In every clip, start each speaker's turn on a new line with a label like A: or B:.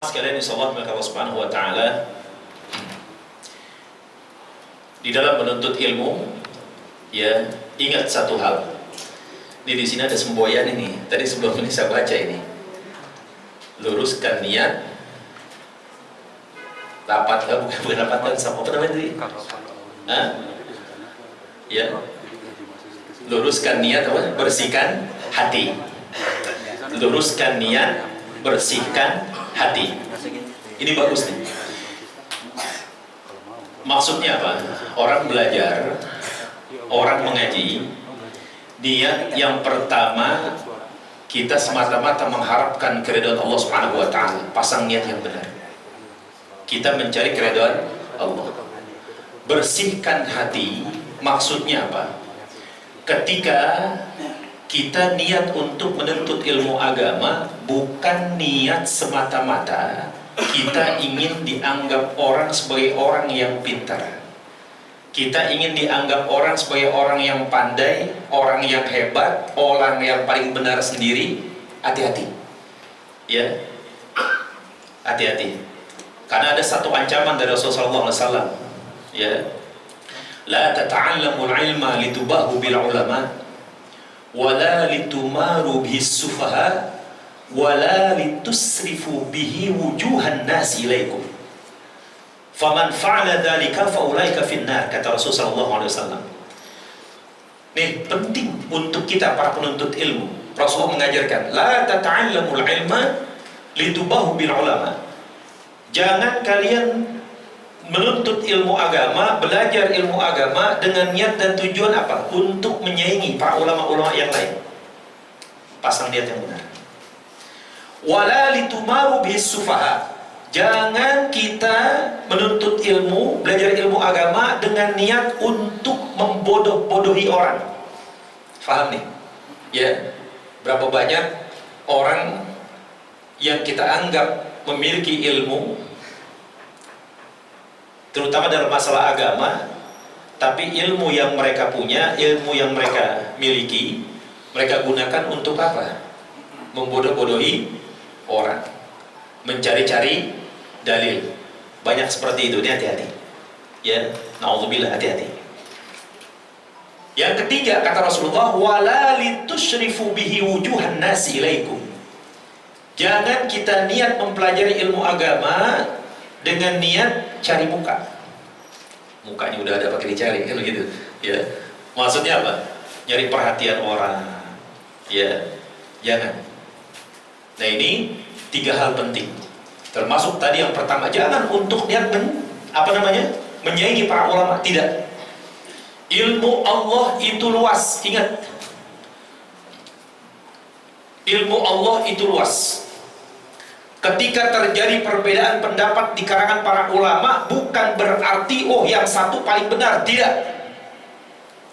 A: Sekalian insyaallah Allah Subhanahu wa taala, di dalam menuntut ilmu ya, ingat satu hal. Di sini ada semboyan ini. Tadi sebelum ini saya baca ini. Luruskan niat. Bukan rapatkan sama apa namanya tadi? Ya. Luruskan niat apa? Bersihkan hati. Luruskan niat, bersihkan hati. Ini bagus nih. Maksudnya apa? Orang belajar, orang mengaji, niat yang pertama kita semata-mata mengharapkan keridhaan Allah Subhanahu wa taala. Pasang niat yang benar. Kita mencari keridhaan Allah. Bersihkan hati, maksudnya apa? Ketika kita niat untuk menuntut ilmu agama, bukan niat semata-mata kita ingin dianggap orang sebagai orang yang pintar. Kita ingin dianggap orang sebagai orang yang pandai, orang yang hebat, orang yang paling benar sendiri. Hati-hati, ya, hati-hati. Karena ada satu ancaman dari Rasulullah SAW, ya, la tata'allamul ilma litubahu bil ulama, wala litumaru bihi sufaha, wala litusrifu bihi wujuhan nasi ilaikum. Faman fa'ala dzalika faulaika finnar, kata Rasulullah SAW. Nih, penting untuk kita para penuntut ilmu. Rasulullah mengajarkan, la tata'allamul ilma litubahu bil ulama. Jangan kalian menuntut ilmu agama, belajar ilmu agama dengan niat dan tujuan apa? Untuk menyaingi para ulama-ulama yang lain. Pasang niat yang benar. Wala litumaru bis sufaha. Jangan kita menuntut ilmu, belajar ilmu agama dengan niat untuk membodoh-bodohi orang. Faham nih? Ya. Berapa banyak orang yang kita anggap memiliki ilmu, terutama dalam masalah agama, tapi ilmu yang mereka punya, ilmu yang mereka miliki, mereka gunakan untuk apa? Membodoh-bodohi orang, mencari-cari dalil. Banyak seperti itu, ini hati-hati. Ya, naudzubillah, hati-hati. Yang ketiga, kata Rasulullah, wala litusyrifu bihi wujuhan nasi ilaikum. Jangan kita niat mempelajari ilmu agama dengan niat cari muka. Mukanya udah ada pakai dicari kan begitu, ya. Maksudnya apa? Nyari perhatian orang, ya. Jangan. Nah, ini 3 hal penting. Termasuk tadi yang pertama, jangan untuk niat menyaingi para ulama, tidak. Ilmu Allah itu luas, ingat. Ilmu Allah itu luas. Ketika terjadi perbedaan pendapat di kalangan para ulama, bukan berarti oh yang satu paling benar, tidak.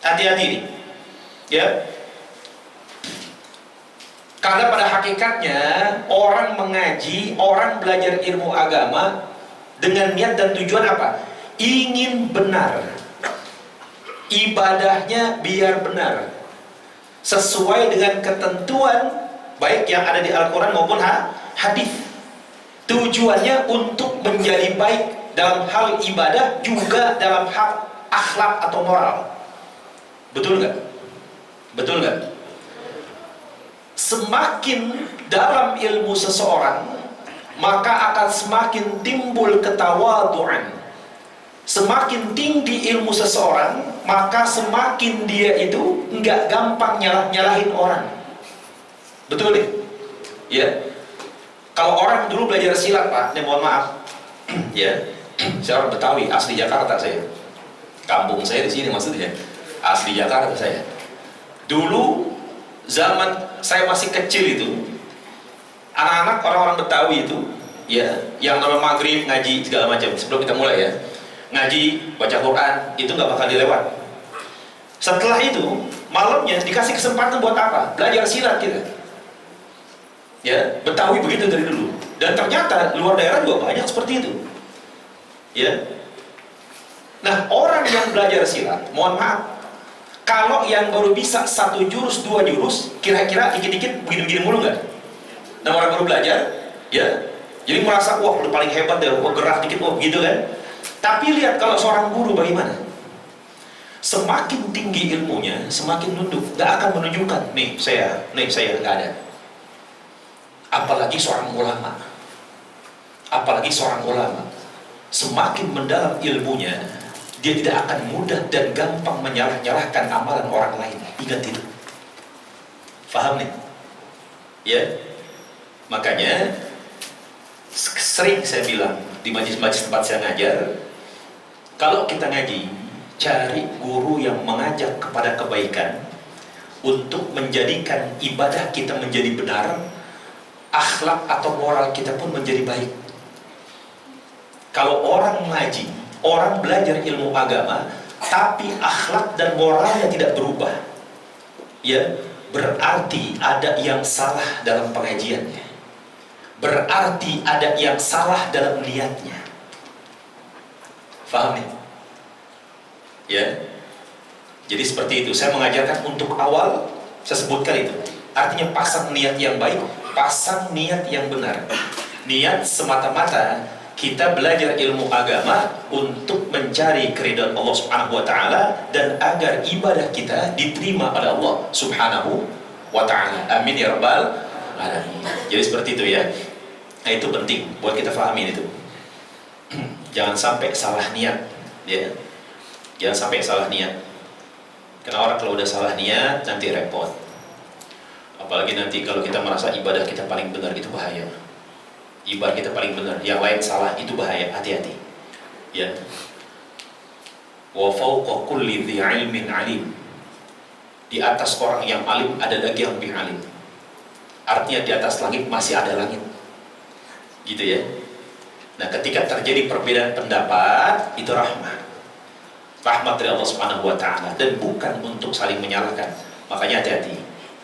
A: Hati-hati nih, ya. Karena pada hakikatnya orang mengaji, orang belajar ilmu agama dengan niat dan tujuan apa? Ingin benar. Ibadahnya biar benar, sesuai dengan ketentuan baik yang ada di Al-Quran maupun hadis. Tujuannya untuk menjadi baik dalam hal ibadah, juga dalam hal akhlak atau moral. Betul nggak? Betul nggak? Semakin dalam ilmu seseorang, maka akan semakin timbul ketawaduan. Semakin tinggi ilmu seseorang, maka semakin dia itu nggak gampang nyalahin orang. Betul nih? Ya. Kalau orang dulu belajar silat, Pak, mohon maaf, ya, saya orang Betawi, asli Jakarta saya. Kampung saya di sini maksudnya, asli Jakarta saya. Dulu zaman saya masih kecil itu, anak-anak orang-orang Betawi itu, ya, yang nama maghrib ngaji segala macam. Sebelum kita mulai ya, ngaji, baca Quran, itu nggak bakal dilewat. Setelah itu, malamnya dikasih kesempatan buat apa? Belajar silat kita. Ya, Betawi begitu dari dulu. Dan ternyata luar daerah juga banyak seperti itu. Ya. Nah, orang yang belajar silat, mohon maaf, kalau yang baru bisa 1 jurus, 2 jurus, kira-kira dikit-dikit begini-begini mulu nggak? Nah, orang baru belajar, ya, Jadi merasa wah udah paling hebat deh, wah gerah dikit, wah gitu kan. Tapi lihat kalau seorang guru bagaimana? Semakin tinggi ilmunya, semakin nunduk, gak akan menunjukkan nih saya gak ada. Apalagi seorang ulama, semakin mendalam ilmunya, dia tidak akan mudah dan gampang menyalah-nyalahkan amalan orang lain. Ingat itu. Faham nih? Ya. Makanya sering saya bilang di majlis-majlis tempat saya ngajar, kalau kita ngaji, cari guru yang mengajak kepada kebaikan untuk menjadikan ibadah kita menjadi benar, akhlak atau moral kita pun menjadi baik. Kalau orang ngaji, orang belajar ilmu agama, tapi akhlak dan moralnya tidak berubah, ya berarti ada yang salah dalam pengajiannya. Berarti ada yang salah dalam niatnya. Faham nih? Ya. Jadi seperti itu. Saya mengajarkan untuk awal, saya sebutkan itu. Artinya pasang niat yang baik, pasang niat yang benar. Niat semata-mata kita belajar ilmu agama untuk mencari keridhaan Allah Subhanahu wa taala dan agar ibadah kita diterima oleh Allah Subhanahu wa taala. Amin ya rabbal alamin. Jadi seperti itu ya. Nah, itu penting buat kita pahami itu. Jangan sampai salah niat, ya. Jangan sampai salah niat. Karena orang kalau udah salah niat nanti repot. Apalagi nanti kalau kita merasa ibadah kita paling benar, itu bahaya. Ibadah kita paling benar, yang lain salah, itu bahaya. Hati-hati. Ya. Wa fawqa kulli dhi ilmin alim. Di atas orang yang alim ada lagi yang lebih alim. Artinya di atas langit masih ada langit. Gitu ya. Nah, ketika terjadi perbedaan pendapat, itu rahmat dari Allah Subhanahu wa taala, dan bukan untuk saling menyalahkan. Makanya hati-hati.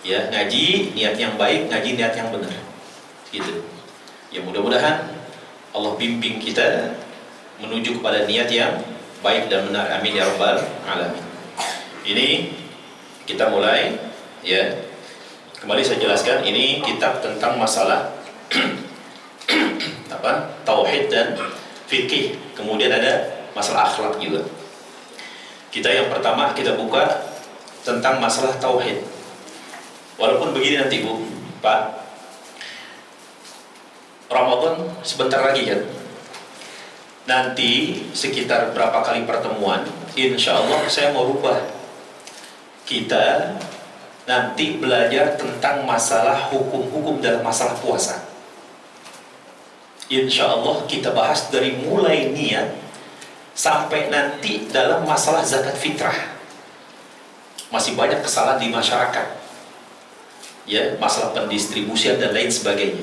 A: Ya, ngaji niat yang baik, ngaji niat yang benar. Gitu. Ya, mudah-mudahan Allah bimbing kita menuju kepada niat yang baik dan benar. Amin ya rabbal alamin. Ini kita mulai, ya. Kembali saya jelaskan, ini kitab tentang masalah tauhid dan fikih. Kemudian ada masalah akhlak juga. Kita yang pertama kita buka tentang masalah tauhid. Walaupun begini nanti Bu, Pak, Ramadan sebentar lagi kan. Nanti sekitar berapa kali pertemuan, insya Allah saya mau rubah. Kita nanti belajar tentang masalah hukum-hukum dalam masalah puasa. Insya Allah kita bahas dari mulai niat sampai nanti dalam masalah zakat fitrah. Masih banyak kesalahan di masyarakat, ya, masalah pendistribusian dan lain sebagainya.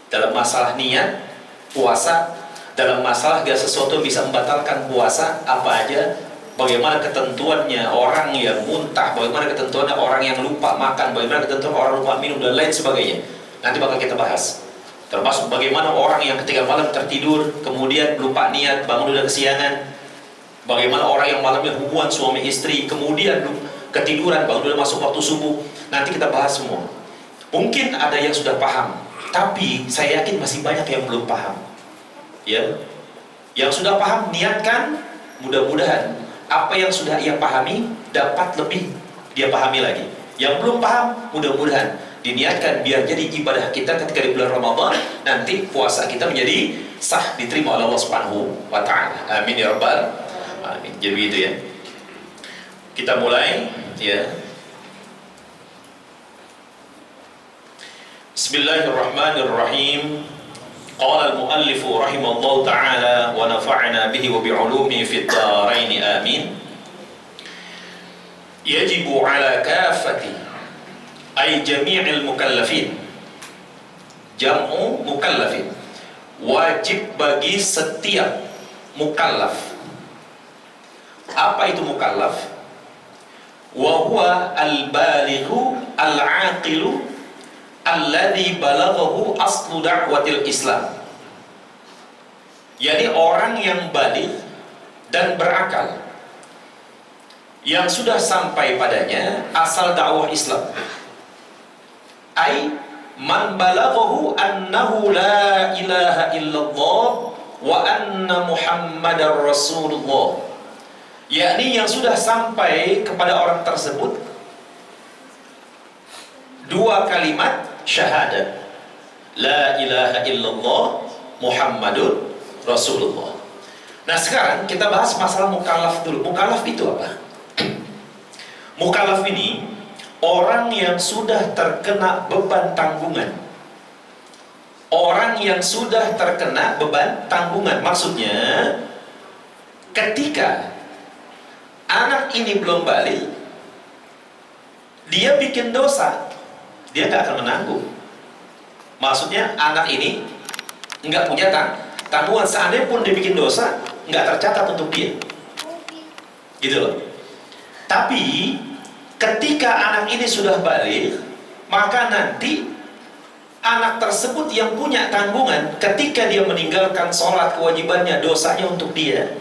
A: Dalam masalah niat puasa, dalam masalah gak sesuatu bisa membatalkan puasa, apa aja, bagaimana ketentuannya orang yang muntah, bagaimana ketentuannya orang yang lupa makan, bagaimana ketentuan orang lupa minum dan lain sebagainya. Nanti bakal kita bahas. Termasuk bagaimana orang yang ketika malam tertidur kemudian lupa niat, bangun udah kesiangan. Bagaimana orang yang malamnya hubungan suami istri kemudian ketiduran, bangun udah masuk waktu subuh. Nanti kita bahas semua. Mungkin ada yang sudah paham, tapi saya yakin masih banyak yang belum paham. Ya, yang sudah paham niatkan, mudah-mudahan apa yang sudah ia pahami dapat lebih dia pahami lagi. Yang belum paham, mudah-mudahan diniatkan biar jadi ibadah kita ketika di bulan Ramadan, nanti puasa kita menjadi sah, diterima oleh Allah Subhanahu wa taala. Amin ya rabbal alamin. Jadi begitu ya. Kita mulai ya. Bismillahirrahmanirrahim. Qala al-muallif rahimallahu taala wa nafa'ana bihi wa bi'ulumihi fid dharain amin. Yajibu ala kafati ay jami'il mukallafin, jam'u mukallafin, wajib bagi setiap mukallaf. Apa itu mukallaf? Wa huwa al-balighu al-aqilu alladhi balaghahu aslu da'watil Islam. Jadi orang yang baligh dan berakal, yang sudah sampai padanya asal dakwah Islam. Ai man balaghahu annahu la ilaha illallah wa anna Muhammadar Rasulullah, yakni yang sudah sampai kepada orang tersebut dua kalimat syahadat, la ilaha illallah Muhammadur Rasulullah. Nah sekarang kita bahas masalah mukallaf dulu. Mukallaf itu apa? Mukallaf ini orang yang sudah terkena beban tanggungan. Orang yang sudah terkena beban tanggungan. Maksudnya ketika anak ini belum balik, dia bikin dosa, dia gak akan menanggung. Maksudnya anak ini nggak punya tanggungan. Seandainya pun dia bikin dosa, nggak tercatat untuk dia, gitu loh. Tapi ketika anak ini sudah balik, maka nanti anak tersebut yang punya tanggungan, ketika dia meninggalkan sholat kewajibannya, dosanya untuk dia.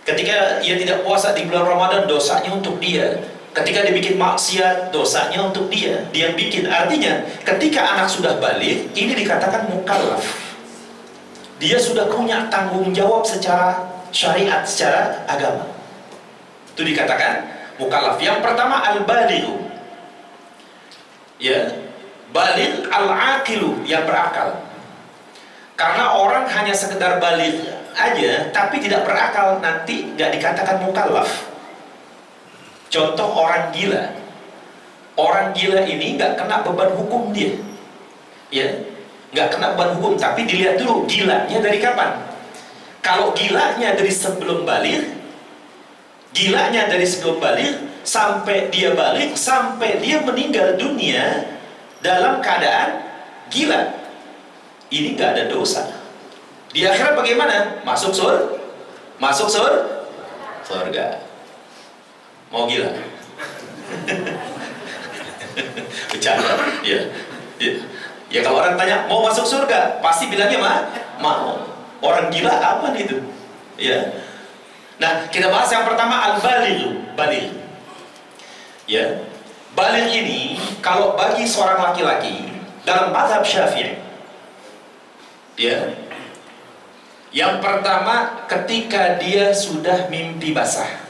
A: Ketika dia tidak puasa di bulan Ramadan, dosanya untuk dia. Ketika dia bikin maksiat, dosanya untuk dia. Dia bikin. Artinya ketika anak sudah balik, ini dikatakan mukallaf. Dia sudah punya tanggung jawab secara syariat, secara agama. Itu dikatakan mukallaf. Yang pertama al-balighu, ya, baligh al-aqilu, yang berakal. Karena orang hanya sekedar baligh aja tapi tidak berakal, nanti nggak dikatakan mukallaf. Contoh orang gila. Orang gila ini nggak kena beban hukum dia, ya, nggak kena beban hukum. Tapi dilihat dulu gilanya dari kapan. Kalau gilanya dari sebelum balik, gilanya dari sebelum balik sampai dia balik, sampai dia meninggal dunia dalam keadaan gila, ini nggak ada dosa. Di akhirat bagaimana? Masuk surga. Mau gila? Bercanda, ya. Ya kalau orang tanya mau masuk surga, pasti bilangnya mau. Orang gila apa itu? Ya. Nah, kita bahas yang pertama al-baligh, baligh. Ya. Baligh ini kalau bagi seorang laki-laki dalam mazhab Syafi'i, ya. Yang pertama ketika dia sudah mimpi basah.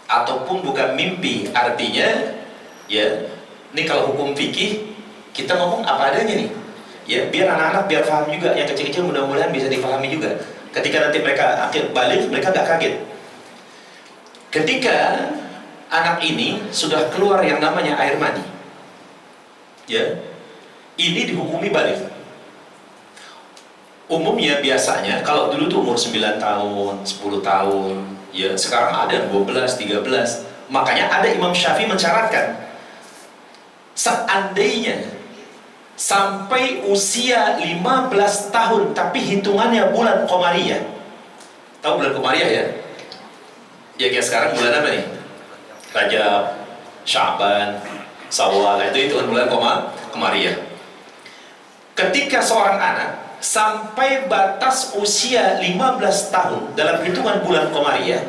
A: Ataupun bukan mimpi, artinya ya, ini kalau hukum fikih kita ngomong apa adanya nih, ya, biar anak-anak biar paham juga, yang kecil-kecil mudah-mudahan bisa dipahami juga. Ketika nanti mereka akhir balik, mereka gak kaget. Ketika anak ini sudah keluar yang namanya air mani, ya, ini dihukumi balik. Umumnya biasanya kalau dulu tuh umur 9 tahun, 10 tahun, ya, sekarang ada 12, 13. Makanya ada Imam Syafi'i mensyaratkan seandainya sampai usia 15 tahun tapi hitungannya bulan Qomariyah. Tahu bulan Qomariyah ya? Ya kayak sekarang bulan apa nih? Rajab, Sya'ban, Syawal, itu hitungan bulan Qomariyah. Ketika seorang anak sampai batas usia 15 tahun dalam hitungan bulan Qomariyah,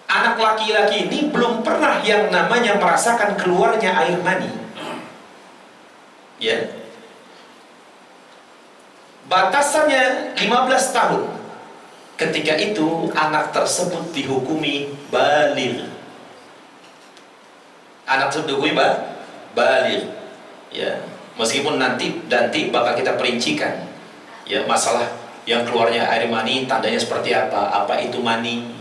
A: anak laki-laki ini belum pernah yang namanya merasakan keluarnya air mani, ya. Batasannya 15 tahun. Ketika itu anak tersebut dihukumi baligh. Anak tersebut dihukumi baligh, ya. Meskipun nanti bakal kita perincikan, ya, masalah yang keluarnya air mani tandanya seperti apa itu mani,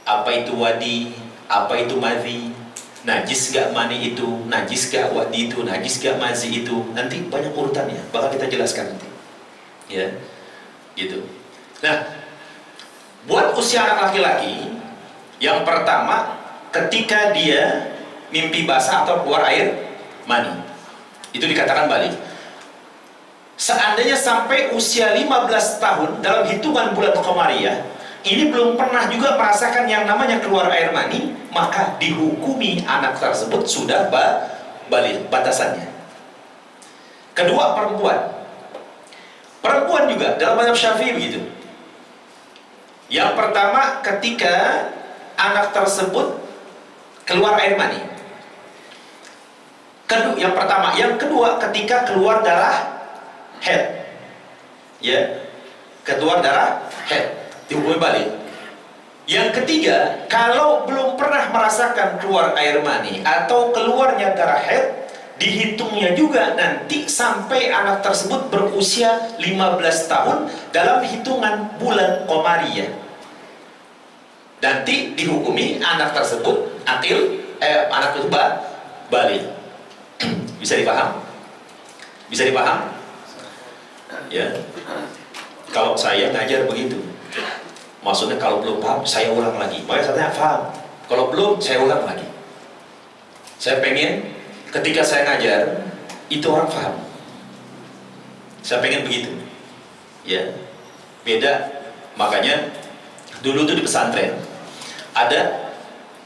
A: apa itu wadi, apa itu madhi, najis gak mani itu, najis gak wadi itu, najis gak mazi itu, nanti banyak urutannya, bakal kita jelaskan nanti, ya, gitu. Nah, buat usia anak laki-laki, yang pertama ketika dia mimpi basah atau keluar air mani, itu dikatakan balik. Seandainya sampai usia 15 tahun dalam hitungan bulan Qomariyah, ini belum pernah juga merasakan yang namanya keluar air mani, maka dihukumi anak tersebut sudah balik batasannya. Kedua, perempuan juga dalam mazhab Syafi'i begitu. Yang pertama ketika anak tersebut keluar air mani, Yang pertama, yang kedua ketika keluar darah haid, ya, keluar darah haid dihukumi balik. Yang ketiga, kalau belum pernah merasakan keluar air mani atau keluarnya darah haid, dihitungnya juga nanti sampai anak tersebut berusia 15 tahun dalam hitungan bulan Qamariyah. Nanti dihukumi anak tersebut anak tersebut balik. Bisa dipaham? Bisa dipaham? Ya. Kalau saya ngajar begitu. Maksudnya kalau belum paham, saya ulang lagi. Makanya saya paham. Kalau belum, saya ulang lagi. Saya pengen ketika saya ngajar, itu orang paham. Saya pengen begitu. Ya. Beda. Makanya dulu tuh di pesantren ada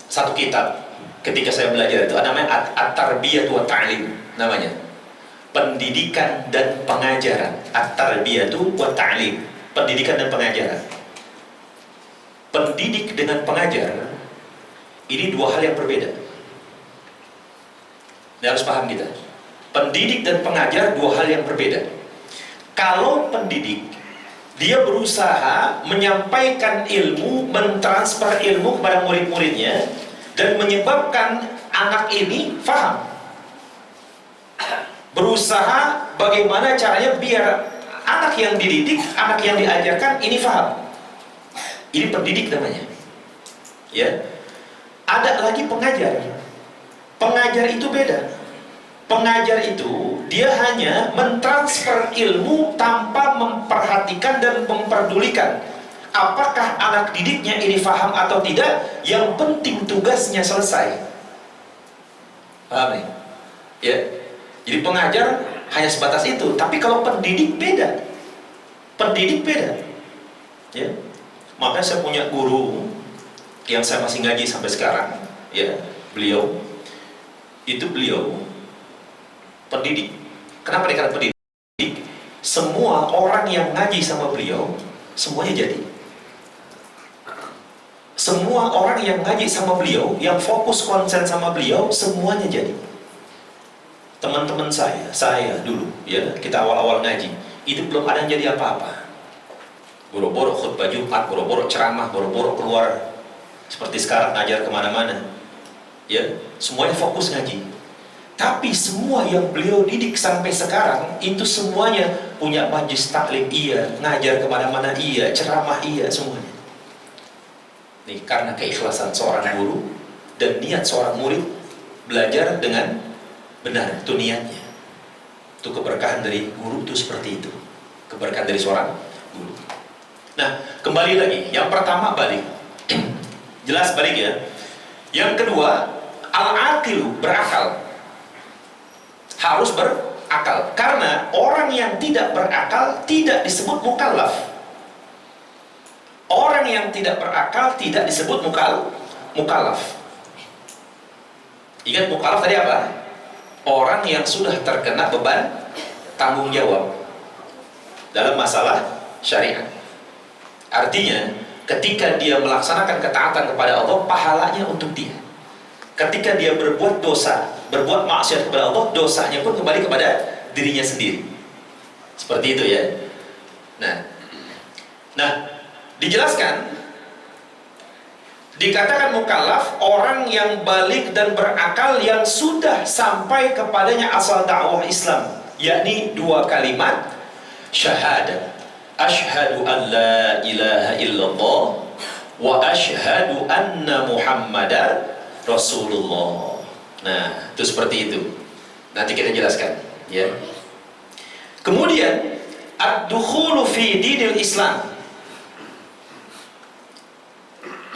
A: satu kitab. Ketika saya belajar itu namanya At-Tarbiyatu wa Ta'lim namanya. Pendidikan dan pengajaran. At-Tarbiyatu wa Ta'lim. Pendidikan dan pengajaran. Pendidik dengan pengajar ini dua hal yang berbeda. Ini harus paham kita. Pendidik dan pengajar dua hal yang berbeda. Kalau pendidik, dia berusaha menyampaikan ilmu, mentransfer ilmu kepada murid-muridnya dan menyebabkan anak ini faham. Berusaha bagaimana caranya biar anak yang dididik, anak yang diajarkan ini faham. Ini pendidik namanya. Ya. Ada lagi pengajar. Pengajar itu beda. Pengajar itu dia hanya mentransfer ilmu tanpa memperhatikan dan memperdulikan apakah anak didiknya ini faham atau tidak. Yang penting tugasnya selesai. Paham nih? Ya. Jadi pengajar hanya sebatas itu. Tapi kalau pendidik beda. Pendidik beda. Ya. Makanya saya punya guru yang saya masih ngaji sampai sekarang, ya, beliau pendidik. Kenapa dikatakan pendidik? Semua orang yang ngaji sama beliau semuanya jadi. Semua orang yang ngaji sama beliau, yang fokus konsen sama beliau, semuanya jadi. Teman-teman saya dulu, ya, kita awal-awal ngaji, itu belum ada yang jadi apa-apa. Boro-boro khutbah Jumat, boro-boro ceramah, boro-boro keluar seperti sekarang ngajar kemana-mana, ya, semuanya fokus ngaji. Tapi semua yang beliau didik sampai sekarang itu semuanya punya majlis taklim, iya, ngajar kemana-mana, iya, ceramah, iya, semuanya. Ini karena keikhlasan seorang guru dan niat seorang murid belajar dengan benar, itu niatnya. Itu keberkahan dari guru itu seperti itu, keberkahan dari seorang guru. Nah, kembali lagi. Yang pertama balik. Jelas balik ya. Yang kedua, al-aqilu, berakal. Harus berakal. Karena orang yang tidak berakal tidak disebut mukallaf. Orang yang tidak berakal tidak disebut mukallaf. Ingat mukallaf tadi apa? Orang yang sudah terkena beban tanggung jawab dalam masalah syariat. Artinya, ketika dia melaksanakan ketaatan kepada Allah, pahalanya untuk dia. Ketika dia berbuat dosa, berbuat maksiat kepada Allah, dosanya pun kembali kepada dirinya sendiri. Seperti itu ya. Nah, dijelaskan, dikatakan mukallaf orang yang balik dan berakal yang sudah sampai kepadanya asal dakwah Islam, yakni dua kalimat syahadat. Ashhadu an la ilaha illallah wa ashhadu anna Muhammadar Rasulullah. Nah, itu seperti itu. Nanti kita jelaskan, ya. Kemudian ad-dukhulu fi dinil Islam,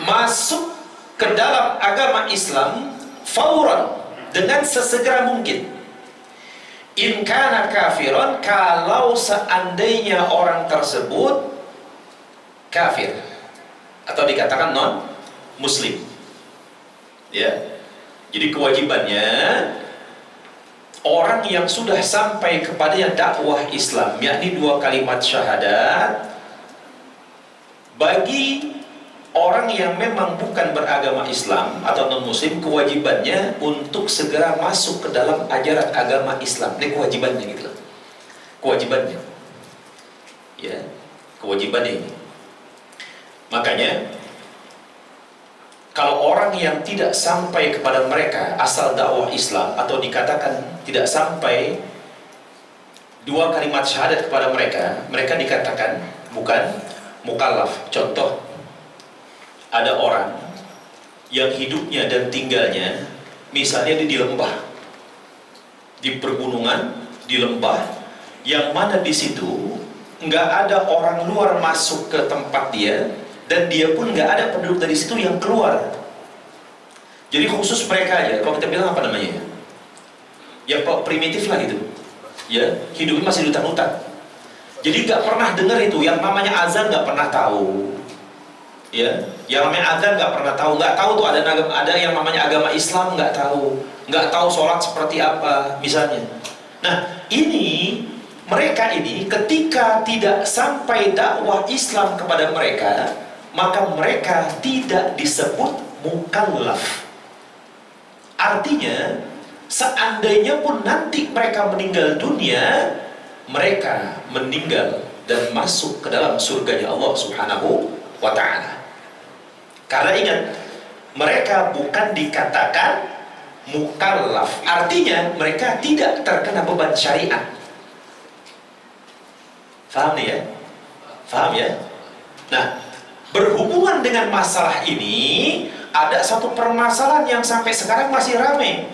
A: masuk ke dalam agama Islam fauran, dengan sesegera mungkin. In kana kafiran, kalau seandainya orang tersebut kafir atau dikatakan non muslim, ya. Jadi kewajibannya orang yang sudah sampai kepadanya dakwah Islam, yakni dua kalimat syahadat, bagi orang yang memang bukan beragama Islam atau non-muslim, kewajibannya untuk segera masuk ke dalam ajaran agama Islam. Ini kewajibannya gitu. Kewajibannya. Ya, kewajibannya ini. Makanya kalau orang yang tidak sampai kepada mereka asal dakwah Islam, atau dikatakan tidak sampai 2 kalimat syahadat kepada mereka, mereka dikatakan bukan mukallaf. Contoh, ada orang yang hidupnya dan tinggalnya misalnya di lembah, di pergunungan, di lembah, yang mana di situ nggak ada orang luar masuk ke tempat dia, dan dia pun nggak ada penduduk dari situ yang keluar. Jadi khusus mereka aja. Kalau kita bilang apa namanya ya, kok primitif lah gitu ya, hidupnya masih di hutan-hutan. Jadi nggak pernah dengar itu yang namanya azan, nggak pernah tahu ya, yang namanya azan nggak pernah tahu, nggak tahu tuh ada yang namanya agama Islam, nggak tahu sholat seperti apa misalnya. Nah, ini mereka ini ketika tidak sampai dakwah Islam kepada mereka, maka mereka tidak disebut mukallaf. Artinya, seandainya pun nanti mereka meninggal dunia, mereka meninggal dan masuk ke dalam surganya Allah Subhanahu wa ta'ala. Karena ingat, mereka bukan dikatakan mukallaf, artinya mereka tidak terkena beban syariat. Faham nih ya? Faham ya? Nah, berhubungan dengan masalah ini, ada satu permasalahan yang sampai sekarang masih ramai.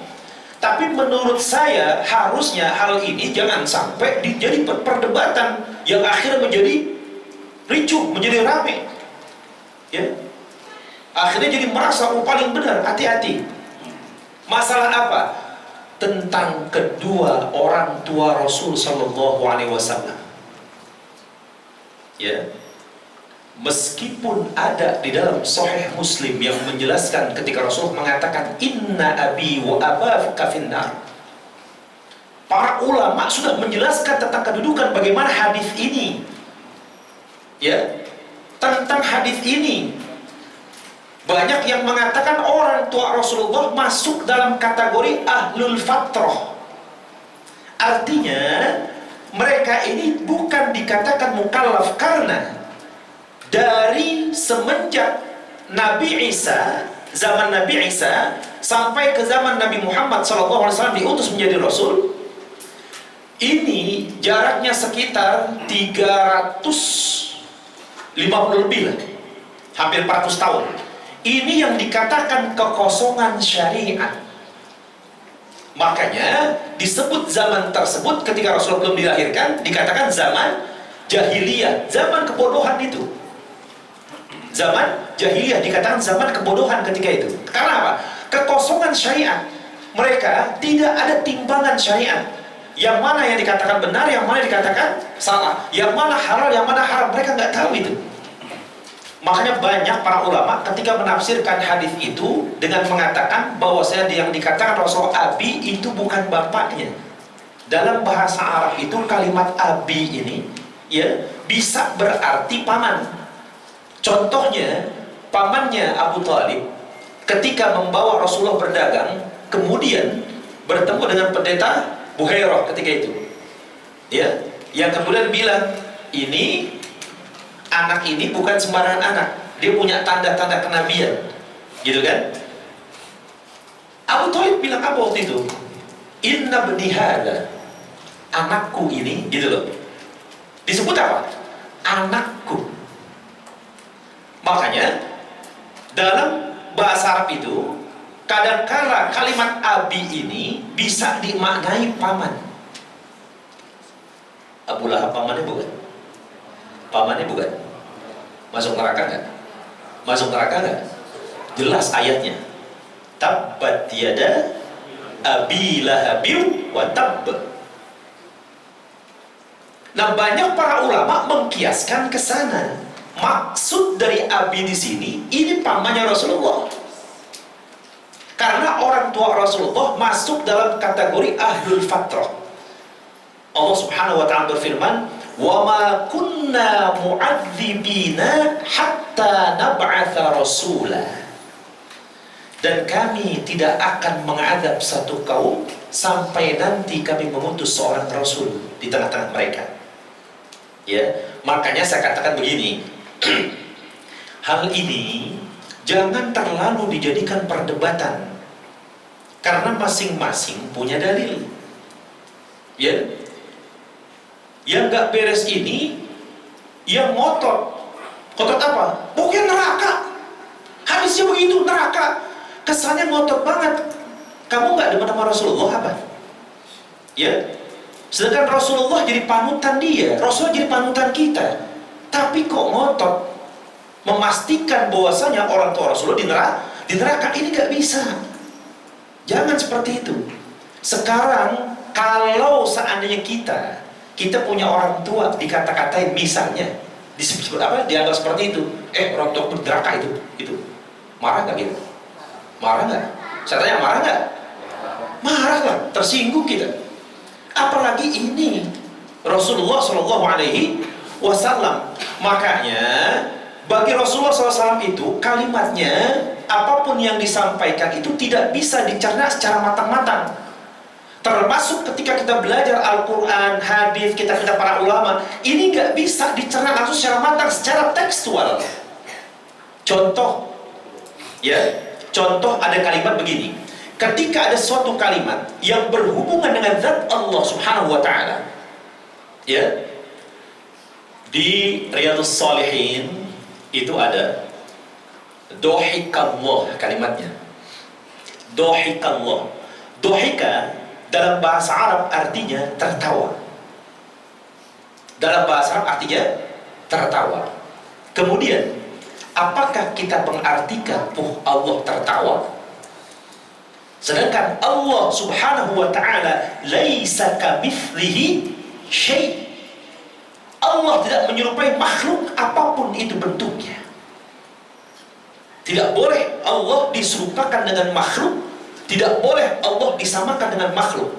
A: Tapi menurut saya harusnya hal ini jangan sampai jadi perdebatan yang akhirnya menjadi ricuh, menjadi ramai. Ya, akhirnya jadi merasa paling benar. Hati-hati. Masalah apa? Tentang kedua orang tua Rasul Sallallahu Alaihi Wasallam. Ya, meskipun ada di dalam Sahih Muslim yang menjelaskan ketika Rasul mengatakan inna abi wa abaka finnar. Para ulama sudah menjelaskan tentang kedudukan bagaimana hadis ini. Ya, tentang hadis ini. Banyak yang mengatakan orang tua Rasulullah masuk dalam kategori ahlul fatrah. Artinya mereka ini bukan dikatakan mukallaf, karena dari semenjak Nabi Isa, zaman Nabi Isa sampai ke zaman Nabi Muhammad SAW diutus menjadi Rasul, ini jaraknya sekitar 350 lebih lah, hampir 400 tahun. Ini yang dikatakan kekosongan syariat. Makanya disebut zaman tersebut ketika Rasulullah belum dilahirkan dikatakan zaman jahiliyah, zaman kebodohan itu. Zaman jahiliyah dikatakan zaman kebodohan ketika itu. Karena apa? Kekosongan syariat. Mereka tidak ada timbangan syariat. Yang mana yang dikatakan benar, yang mana dikatakan salah, yang mana halal, yang mana haram, mereka nggak tahu itu. Makanya banyak para ulama ketika menafsirkan hadis itu dengan mengatakan bahwasanya yang dikatakan Rasul abi itu bukan bapaknya. Dalam bahasa Arab itu kalimat abi ini ya bisa berarti paman. Contohnya pamannya Abu Thalib ketika membawa Rasulullah berdagang, kemudian bertemu dengan pendeta Buhairah ketika itu. Ya, yang kemudian bilang, ini anak ini bukan sembarangan anak, dia punya tanda-tanda kenabian, gitu kan? Abu Thalib bilang apa waktu itu? Inna bni hada, anakku ini, gitu loh. Disebut apa? Anakku. Makanya dalam bahasa Arab itu kadangkala kalimat abi ini bisa dimaknai paman. Abu Lahab pamannya bukan? Pamannya bukan? Masuk neraka nggak? Masuk neraka nggak? Jelas ayatnya. Tabbat yada abi lahabin wa tabb. Nah, banyak para ulama mengkiaskan ke sana. Maksud dari abi di sini ini pamannya Rasulullah. Karena orang tua Rasulullah masuk dalam kategori ahlul fatrah. Allah Subhanahu wa ta'ala berfirman, wa ma kunna mu'adzibina hatta nab'atha rasula. Dan kami tidak akan mengadab satu kaum sampai nanti kami mengutus seorang rasul di tengah-tengah mereka. Ya, makanya saya katakan begini, hal ini jangan terlalu dijadikan perdebatan, karena masing-masing punya dalil. Ya, yang nggak beres ini, yang ngotot apa? Pokoknya neraka. Hadisnya begitu, neraka. Kesannya ngotot banget. Kamu nggak demen sama Rasulullah apa? Ya, sedangkan Rasulullah jadi panutan dia, Rasulullah jadi panutan kita. Tapi kok ngotot memastikan bahwasanya orang tua Rasulullah di neraka, ini nggak bisa. Jangan seperti itu. Sekarang kalau seandainya kita punya orang tua dikata-katain, misalnya disebut apa, dianggap seperti itu, orang tua di neraka itu marah nggak gitu? Marah nggak? Saya tanya, marah nggak? Marah lah, tersinggung kita. Apalagi ini Rasulullah Shallallahu Alaihi Wasallam. Makanya bagi Rasulullah SAW itu kalimatnya, apapun yang disampaikan itu tidak bisa dicerna secara matang-matang. Termasuk ketika kita belajar Al-Quran, hadis, kita para ulama, ini nggak bisa dicerna langsung secara matang, secara tekstual. Contoh, ya. Contoh, ada kalimat begini. Ketika ada suatu kalimat yang berhubungan dengan zat Allah Subhanahu wa Ta'ala, ya, di Riyadhus Shalihin itu ada dohikallah kalimatnya. Dohikallah. Dohika dalam bahasa Arab artinya tertawa. Dalam bahasa Arab artinya tertawa. Kemudian, apakah kita mengartikan Allah tertawa? Sedangkan Allah Subhanahu wa Ta'ala laisa kamitslihi syai'. Allah tidak menyerupai makhluk apapun itu bentuknya. Tidak boleh Allah diserupakan dengan makhluk, tidak boleh Allah disamakan dengan makhluk.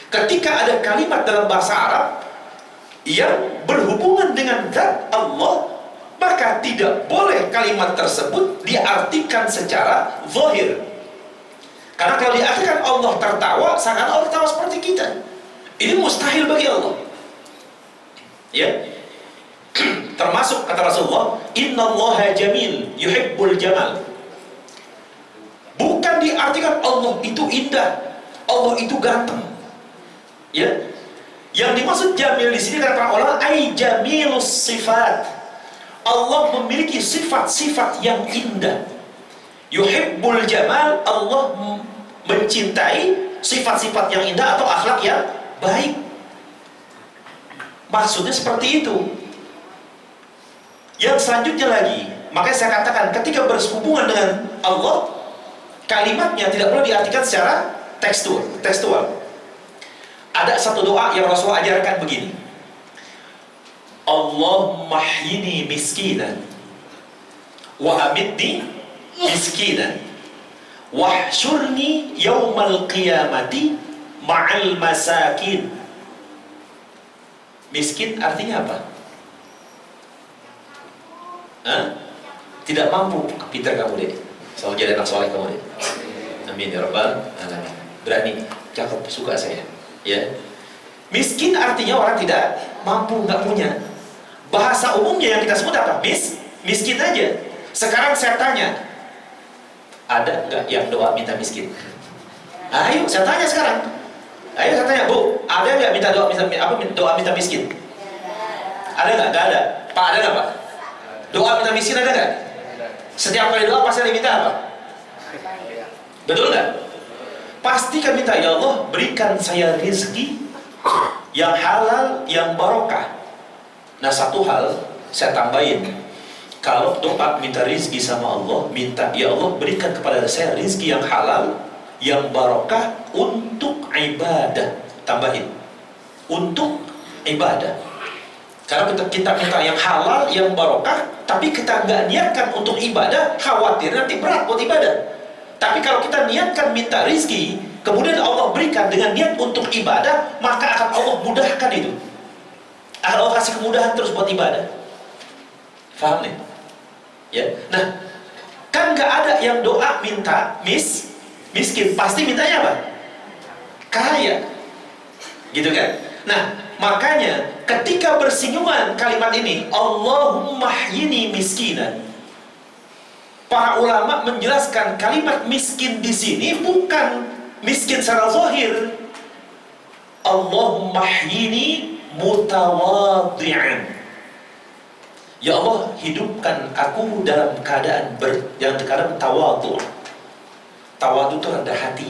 A: Ketika ada kalimat dalam bahasa Arab yang berhubungan dengan zat Allah, maka tidak boleh kalimat tersebut diartikan secara zahir. Karena kalau diartikan Allah tertawa, seakan Allah tertawa seperti kita. Ini mustahil bagi Allah. Ya, termasuk kata Rasulullah, innallaha jamil yuhibbul jamal. Bukan diartikan Allah itu indah, Allah itu ganteng. Ya, yang dimaksud jamil di sini kata para ulama, ai jamilus sifat. Allah memiliki sifat-sifat yang indah. Yuhibbul jamal, Allah mencintai sifat-sifat yang indah atau akhlak yang baik. Maksudnya seperti itu. Yang selanjutnya lagi, makanya saya katakan ketika berhubungan dengan Allah, kalimatnya tidak perlu diartikan secara tekstual. Ada satu doa yang Rasulullah ajarkan begini, Allahumma hyini miskinan wa amitni miskinan wahsyurni yaumal qiyamati ma'al masakin. Miskin artinya apa? Tidak mampu. Pintar kamu deh, selalu jadi anak soleh kamu deh. Amin ya rabbal alamin. Berani, cakep, suka saya. Ya, miskin artinya orang tidak mampu, nggak punya. Bahasa umumnya yang kita sebut apa? Miskin aja. Sekarang saya tanya, ada nggak yang doa minta miskin? Ayo, saya tanya sekarang. Ayo saya tanya, Bu, ada nggak minta doa minta miskin? Ada nggak? Nggak ada. Pak, ada nggak Pak? Doa minta miskin ada nggak? Setiap kali doa pasti ada minta apa? Betul nggak? Pasti kan minta, ya Allah berikan saya rezeki yang halal, yang barokah. Nah, satu hal saya tambahin, kalau doa minta rezeki sama Allah, minta ya Allah berikan kepada saya rezeki yang halal, yang barokah untuk ibadah. Tambahin, untuk ibadah. Karena kita minta yang halal, yang barokah, tapi kita nggak niatkan untuk ibadah, khawatir nanti berat buat ibadah. Tapi kalau kita niatkan minta rizki, kemudian Allah berikan dengan niat untuk ibadah, maka akan Allah mudahkan itu. Allah kasih kemudahan terus buat ibadah. Faham nih? Ya. Nah, kan nggak ada yang doa minta miskin, pasti mintanya apa? Kaya. Gitu kan? Nah, makanya ketika bersinggungan kalimat ini, Allahumma hyini miskinan, para ulama menjelaskan kalimat miskin di sini bukan miskin secara zahir. Allahumma hyini mutawadhi'an. Ya Allah, hidupkan aku dalam keadaan yang terkadang tawadhu. Tawadhu itu rendah hati.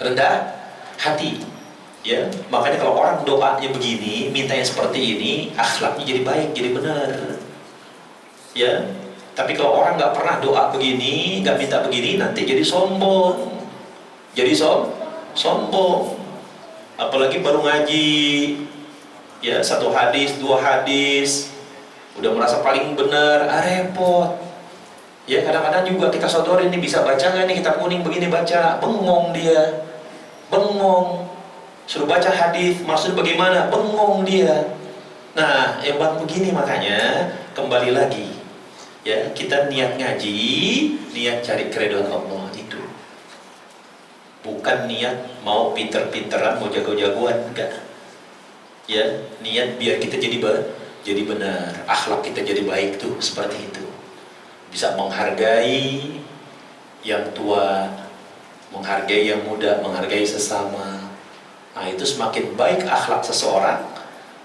A: Rendah hati. Ya, makanya kalau orang doanya begini, mintanya seperti ini, akhlaknya jadi baik, jadi benar. Ya, tapi kalau orang nggak pernah doa begini, nggak minta begini, nanti jadi sombong. Jadi sombong. Apalagi baru ngaji, ya 1 hadis, 2 hadis, udah merasa paling benar, repot. Ya kadang-kadang juga kita sodorin nih, bisa baca nggak nih kitab kuning begini, baca, bengong dia, bengong. Suruh baca hadis, maksud bagaimana, bengong dia. Nah, yang bang begini makanya kembali lagi, ya kita niat ngaji, niat cari keridhaan Allah itu. Bukan niat mau pinter-pinteran, mau jago-jagoan, enggak. Ya, niat biar kita jadi benar, akhlak kita jadi baik tuh, seperti itu. Bisa menghargai yang tua, menghargai yang muda, menghargai sesama. Nah, itu semakin baik akhlak seseorang,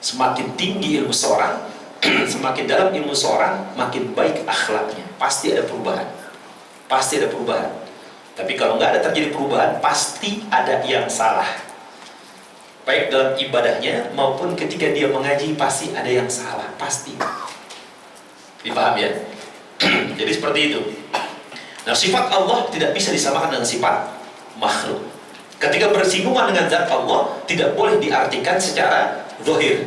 A: semakin tinggi ilmu seseorang, semakin dalam ilmu seseorang, makin baik akhlaknya. Pasti ada perubahan. Pasti ada perubahan. Tapi kalau nggak ada terjadi perubahan, pasti ada yang salah. Baik dalam ibadahnya maupun ketika dia mengaji, pasti ada yang salah, pasti. Dipaham ya? Jadi seperti itu. Nah, sifat Allah tidak bisa disamakan dengan sifat makhluk. Ketika bersinggungan dengan zat Allah, tidak boleh diartikan secara zahir.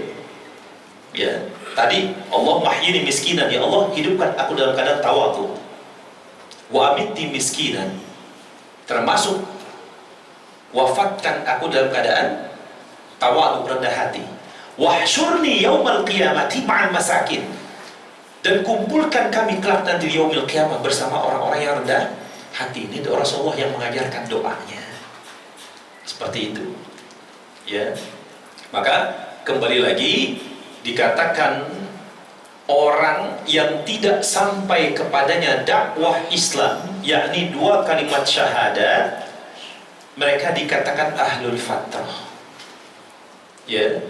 A: Ya, tadi Allah mahyini miskinan, ya Allah hidupkan aku dalam keadaan tawadhu. Wa amiti miskinan, termasuk wafatkan aku dalam keadaan tawadhu, rendah hati. Wahsyurni yaumal qiyamati ma'al masakin, dan kumpulkan kami kelak nanti di yaumil qiyamah bersama orang-orang yang rendah hati. Ini Rasulullah yang mengajarkan doanya seperti itu. Ya, maka kembali lagi dikatakan orang yang tidak sampai kepadanya dakwah Islam, yakni 2 kalimat syahadat, mereka dikatakan ahlul fatrah. Ya,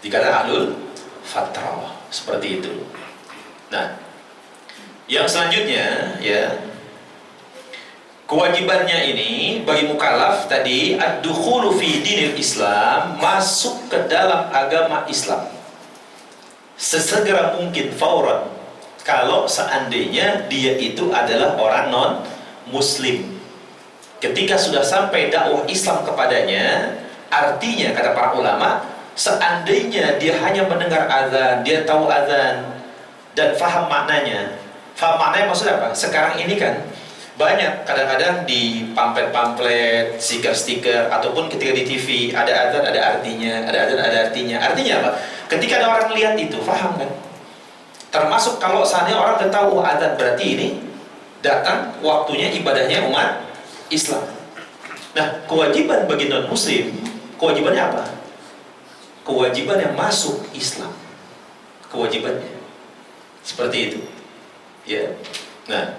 A: dikatakan ahlul fatrah, seperti itu. Nah, yang selanjutnya, ya, kewajibannya ini bagi mukallaf tadi ad-dukhulu fi dinil Islam, masuk ke dalam agama Islam sesegera mungkin, fauran, kalau seandainya dia itu adalah orang non muslim. Ketika sudah sampai dakwah Islam kepadanya, artinya kata para ulama, seandainya dia hanya mendengar azan, dia tahu azan dan faham maknanya. Faham maknanya maksud apa? Sekarang ini kan banyak kadang-kadang di pamflet-pamflet, stiker-stiker, ataupun ketika di TV ada azan ada artinya, ada azan ada artinya. Artinya apa? Ketika ada orang lihat itu, faham kan? Termasuk kalau seandainya orang udah tahu azan, berarti ini datang waktunya ibadahnya umat Islam. Nah, kewajiban bagi non-muslim, kewajibannya apa? Kewajiban yang masuk Islam. Kewajibannya seperti itu. Ya. Nah,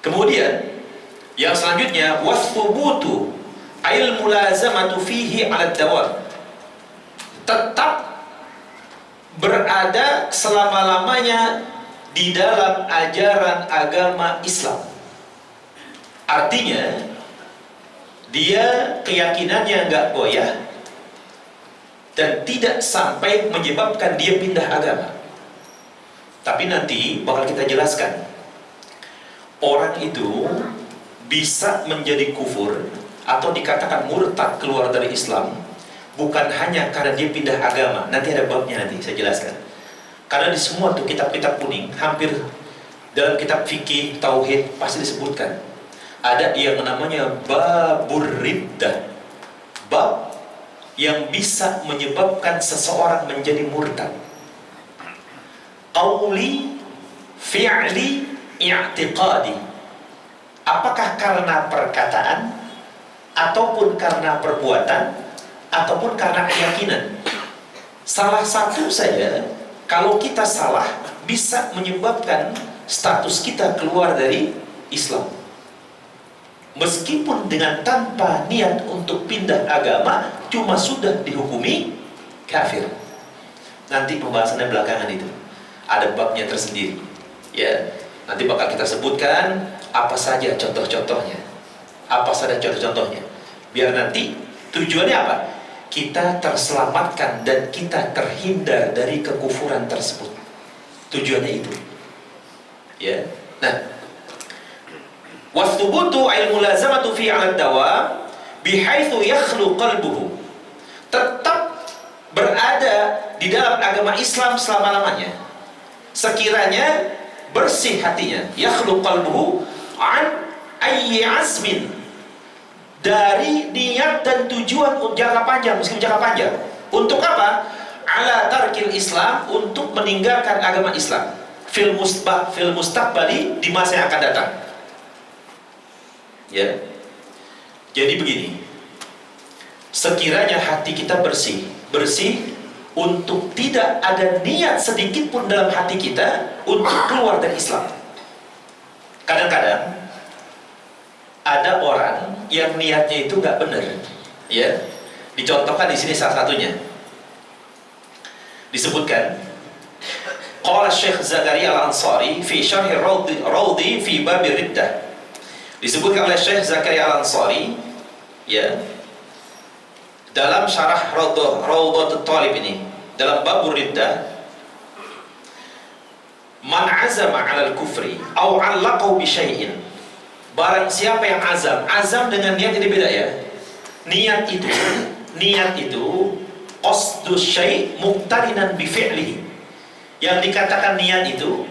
A: kemudian yang selanjutnya wasfubutu ail mulazamatu fihi 'ala dawam. Tetap berada selama-lamanya di dalam ajaran agama Islam. Artinya dia keyakinannya nggak goyah dan tidak sampai menyebabkan dia pindah agama. Tapi nanti bakal kita jelaskan, orang itu bisa menjadi kufur atau dikatakan murtad, keluar dari Islam, bukan hanya karena dia pindah agama. Nanti ada babnya, nanti saya jelaskan. Karena di semua tuh kitab-kitab kuning, hampir dalam kitab fikih, tauhid pasti disebutkan. Ada yang namanya babur riddah, bab yang bisa menyebabkan seseorang menjadi murtad. Qauli, fi'li, i'tiqadi. Apakah karena perkataan, ataupun karena perbuatan, ataupun karena keyakinan. Salah satu saja, kalau kita salah, bisa menyebabkan status kita keluar dari Islam. Meskipun dengan tanpa niat untuk pindah agama, cuma sudah dihukumi kafir. Nanti pembahasannya belakangan itu, ada babnya tersendiri. Ya, nanti bakal kita sebutkan apa saja contoh-contohnya. Apa saja contoh-contohnya. Biar nanti tujuannya apa? Kita terselamatkan dan kita terhindar dari kekufuran tersebut. Tujuannya itu. Ya. Nah, wastubutu al-mulazamatu fi 'ala ad-dawam bihaitsu yakhlu qalbuhu. Tetap berada di dalam agama Islam selama-lamanya. Sekiranya bersih hatinya, yakhlu qalbuhu an ayyi azmin, dari niat dan tujuan jangka panjang, meskipun jangka panjang. Untuk apa? Ala tarkil Islam, untuk meninggalkan agama Islam. Fil mustaqbali, di masa yang akan datang. Ya. Jadi begini. Sekiranya hati kita bersih untuk tidak ada niat sedikit pun dalam hati kita untuk keluar dari Islam. Kadang-kadang ada orang yang niatnya itu nggak benar, ya. Dicontohkan di sini salah satunya. Disebutkan, qala Syekh Zakaria Al-Ansari fi syarh Rawdi fi bab riddah. Disebutkan oleh Syekh Zakaria Al-Ansari, ya, dalam syarah Rawdatul Talib ini, dalam bab riddah, man azama 'ala al-kufri aw 'allaqahu bi syai'in. Barang siapa yang azam dengan niat ini beda, ya. Niat itu qasdu syai' muqtarinan bi fi'lihi. Yang dikatakan niat itu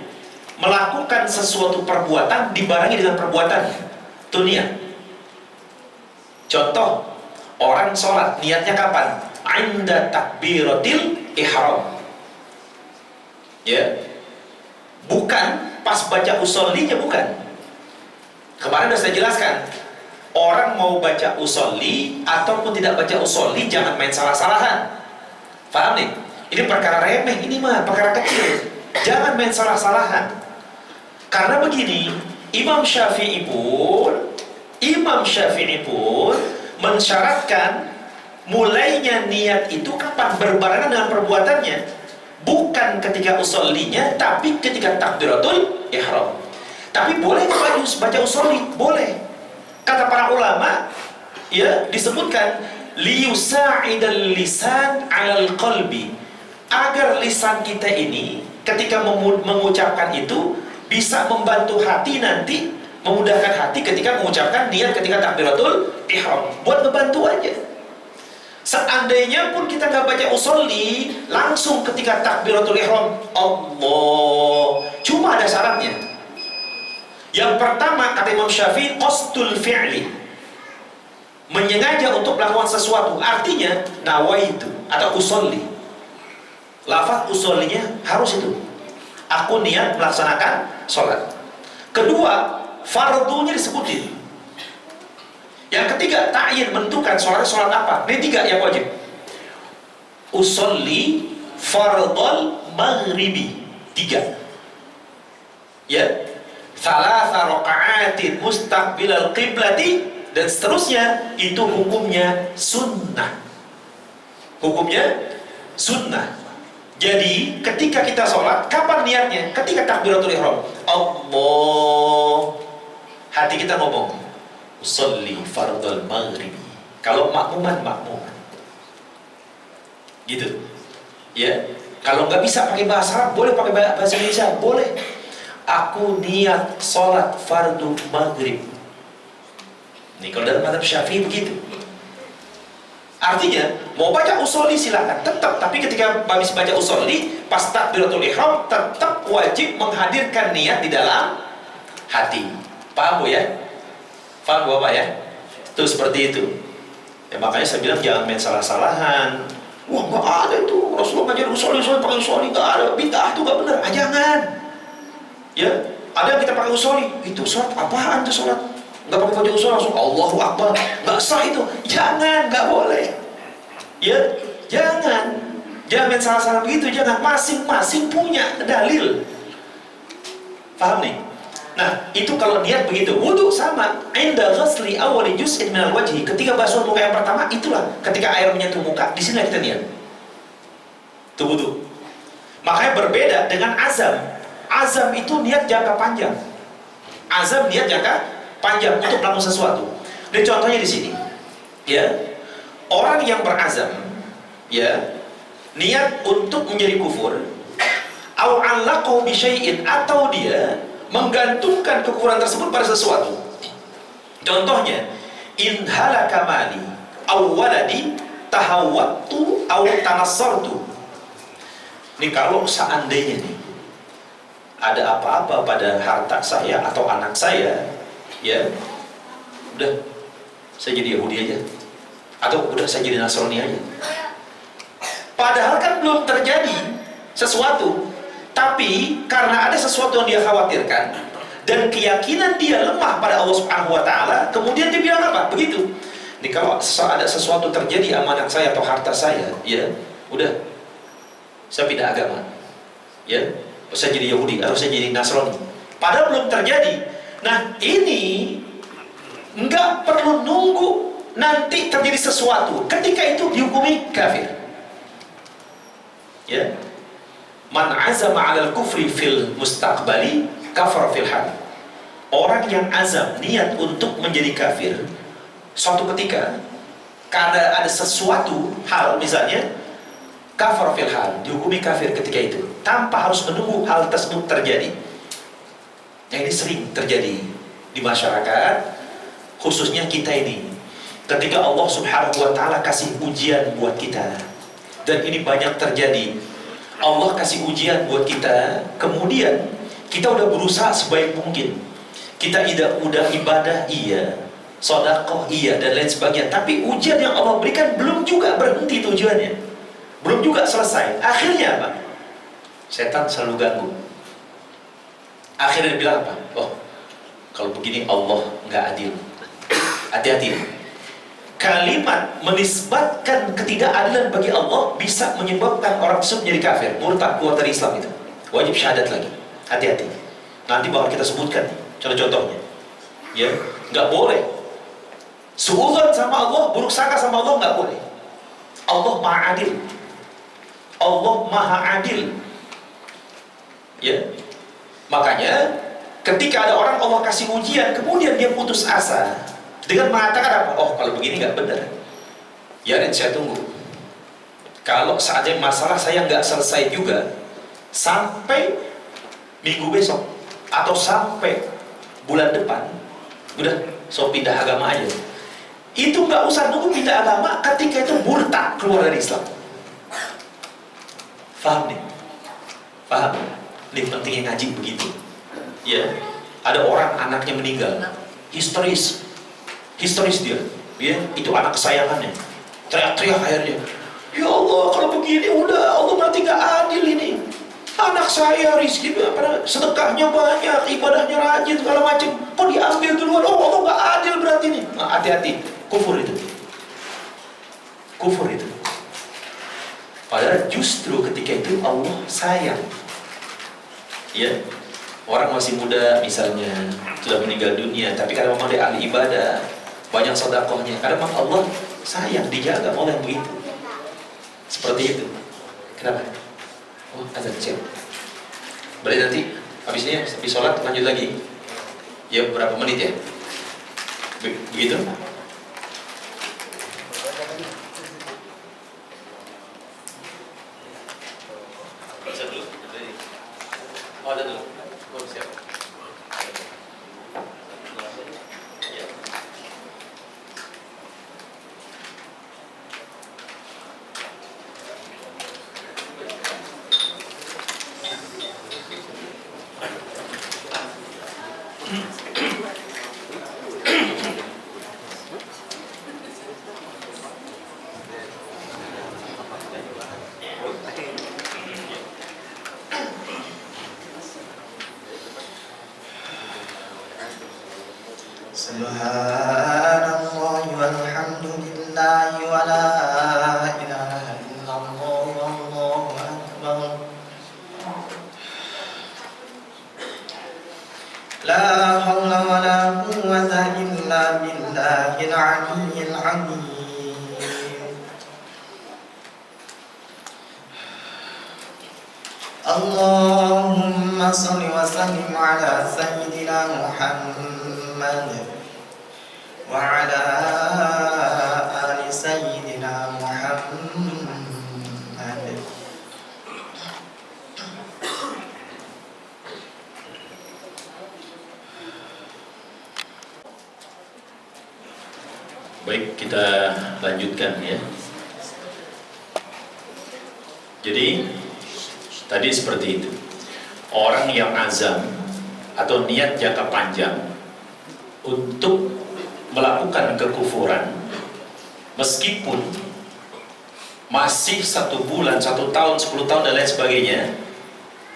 A: melakukan sesuatu perbuatan dibarengi dengan perbuatannya. Itu niat. Contoh, orang sholat, niatnya kapan? 'inda takbiratil ihram. Ya. Bukan pas baca usollinya, bukan. Kemarin sudah saya jelaskan, orang mau baca usolli ataupun tidak baca usolli, jangan main salah-salahan. Paham nih? Ini perkara remeh, ini mah perkara kecil. Jangan main salah-salahan. Karena begini, Imam Syafi'i pun mensyaratkan mulainya niat itu kapan? Berbarengan dengan perbuatannya. Bukan ketika usollinya, tapi ketika takbiratul ihram. Tapi boleh baca usolli? Boleh. Kata para ulama, ya, disebutkan liyusa'idal lisan 'alal qalbi, agar lisan kita ini ketika mengucapkan itu bisa membantu hati nanti, memudahkan hati ketika mengucapkan niat ketika takbiratul ihram. Buat ngebantu aja. Seandainya pun kita nggak baca usolli, langsung ketika takbiratul ihram Allah, cuma ada syaratnya. Yang pertama, kata Imam Syafi'i, qasdul fi'li, menyengaja untuk melakukan sesuatu. Artinya nawaitu atau usolli. Lafaz usollinya harus itu, aku niat melaksanakan sholat. Kedua, fardunya disebutin. Yang ketiga, ta'yin, menentukan sholat apa. Ini tiga yang wajib. Usolli fardal maghribi, tiga. Ya, thalatha raka'atin mustaqbilal qiblati, dan seterusnya. Itu hukumnya sunnah. Hukumnya sunnah. Jadi ketika kita sholat, kapan niatnya? Ketika takbiratul ihram Allah, hati kita ngomong usolli fardal maghribi. Kalau makmuman gitu, ya. Kalau nggak bisa pakai bahasa Arab, boleh pakai bahasa Indonesia, boleh. Aku niat sholat fardu maghrib. Nih kalau dalam mazhab Syafi'i begitu. Artinya, mau baca usolli silakan, tetap. Tapi ketika habis baca usolli, pas takbiratul ihram, tetap wajib menghadirkan niat di dalam hati. Paham Bu ya? Paham Bapak ya? Itu seperti itu. Ya makanya saya bilang jangan main salah-salahan. Wah nggak ada itu, Rasulullah ngajar usolli pakai usolli, nggak ada, bid'ah itu nggak benar. Ah, jangan. Ya, ada yang kita pakai usolli, itu sholat apaan tuh sholat? Nggak pakai baju usolli langsung Allahu Akbar, nggak sah itu. Jangan, nggak boleh. Ya, jangan main salah-salah begitu, jangan. Masing-masing punya dalil. Paham nih? Nah, itu kalau niat begitu. Wudu sama. Inda ghasli awwali juz'in minal wajhi. Ketika basuh muka yang pertama, itulah ketika air menyentuh muka. Di sini kita niat. Itu wudu. Makanya berbeda dengan azam. Azam itu niat jangka panjang. Azam niat jangka panjang untuk melakukan sesuatu. Dan contohnya di sini. Ya. Orang yang berazam, ya, niat untuk menjadi kufur, au 'allaqahu bi syai'in, atau dia menggantungkan kekufuran tersebut pada sesuatu. Contohnya, in halaka mali aw waladi tahawwatu aw tanassartu. Ini kalau seandainya nih ada apa-apa pada harta saya atau anak saya, ya udah saya jadi Yahudi aja, atau udah saya jadi Nasrani aja. Padahal kan belum terjadi sesuatu, tapi karena ada sesuatu yang dia khawatirkan dan keyakinan dia lemah pada Allah Subhanahu wa taala, kemudian dia bilang apa? Begitu. Nih kalau ada sesuatu terjadi sama anak saya atau harta saya, ya, udah saya pindah agama. Ya, saya jadi Yahudi atau saya jadi Nasrani. Padahal belum terjadi. Nah, ini enggak perlu nunggu nanti terjadi sesuatu. Ketika itu dihukumi kafir. Ya. Man azama 'alal kufri fil mustaqbali kafar fil hal. Orang yang azam niat untuk menjadi kafir suatu ketika karena ada sesuatu hal, misalnya kafar fil hal, dihukumi kafir ketika itu tanpa harus menunggu hal tersebut terjadi. Yang ini sering terjadi di masyarakat, khususnya kita ini. Ketika Allah Subhanahu wa taala kasih ujian buat kita, dan ini banyak terjadi. Allah kasih ujian buat kita, kemudian kita udah berusaha sebaik mungkin. Kita udah ibadah, iya, sedekah, iya, dan lain sebagainya. Tapi ujian yang Allah berikan belum juga berhenti tujuannya, belum juga selesai. Akhirnya apa? Setan selalu ganggu. Akhirnya dia bilang apa? Oh, kalau begini Allah nggak adil. Hati-hati. Kalimat menisbatkan ketidakadilan bagi Allah bisa menyebabkan orang tersebut menjadi kafir, murtad, keluar dari Islam. Itu wajib syahadat lagi. Hati-hati. Nanti bakal kita sebutkan contoh-contohnya. Ya, nggak boleh suudzon sama Allah, buruk sangka sama Allah, nggak boleh. Allah Maha Adil. Allah Maha Adil. Ya, makanya ketika ada orang Allah kasih ujian, kemudian dia putus asa dengan mengatakan apa? Oh, kalau begini nggak benar. Ya, dan saya tunggu. Kalau saatnya masalah saya nggak selesai juga sampai minggu besok atau sampai bulan depan, udah, so pindah agama aja. Itu nggak usah nunggu pindah agama ketika itu murtad, keluar dari Islam. Paham nih? Paham? Ini pentingnya ngaji begitu. Ya, ada orang anaknya meninggal, histeris dia, ya, itu anak kesayangannya, teriak-teriak akhirnya, ya Allah, kalau begini udah, Allah berarti gak adil ini. Anak saya rizki, sedekahnya banyak, ibadahnya rajin, segala macam, kok diambil duluan? Oh, Allah gak adil berarti nih. Nah, hati-hati, kufur itu. Padahal justru ketika itu Allah sayang. Ya, orang masih muda misalnya, sudah meninggal dunia, tapi karena memang dia ahli ibadah, banyak sedekahnya, karena memang Allah sayang, dijaga oleh yang begitu. Seperti itu. Kenapa? Oh, azan siap. Berarti nanti habisnya habis sholat lanjut lagi. Ya, berapa menit ya? Begitu? Baca dulu. Oh, ada dulu. Oh, siap.
B: Subhanallah walhamdulillah wa la ilaha illallah wallahu akbar. La hawla wa la quwwata illa billahil aliyyil azim. Allahumma salli wa sallim ala sayyidina Muhammad wa ala ali sayyidina Muhammad.
A: Baik, kita lanjutkan ya. Jadi tadi seperti itu. Orang yang azam atau niat jangka panjang untuk melakukan kekufuran meskipun masih 1 bulan, 1 tahun, 10 tahun dan lain sebagainya,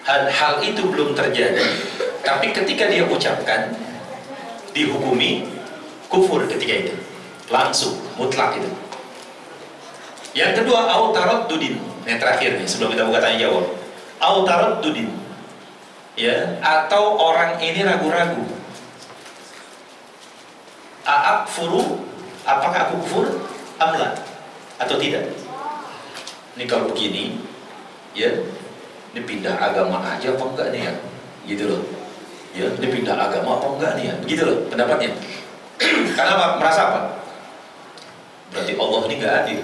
A: hal itu belum terjadi, tapi ketika dia ucapkan dihukumi kufur ketika itu, langsung mutlak itu. Yang kedua, autaraddudin. Yang terakhir nih, sebelum kita buka tanya jawab. Autaraddudin. Ya, atau orang ini ragu-ragu. Aakfuru, apakah aku kufur? Amla, atau tidak? Ini kalau begini, ya, ini pindah agama aja apa enggak nih ya? Gitu loh. Ya, ini pindah agama apa enggak nih ya? Begitu loh pendapatnya. Karena apa? Merasa apa? Berarti Allah ini enggak adil.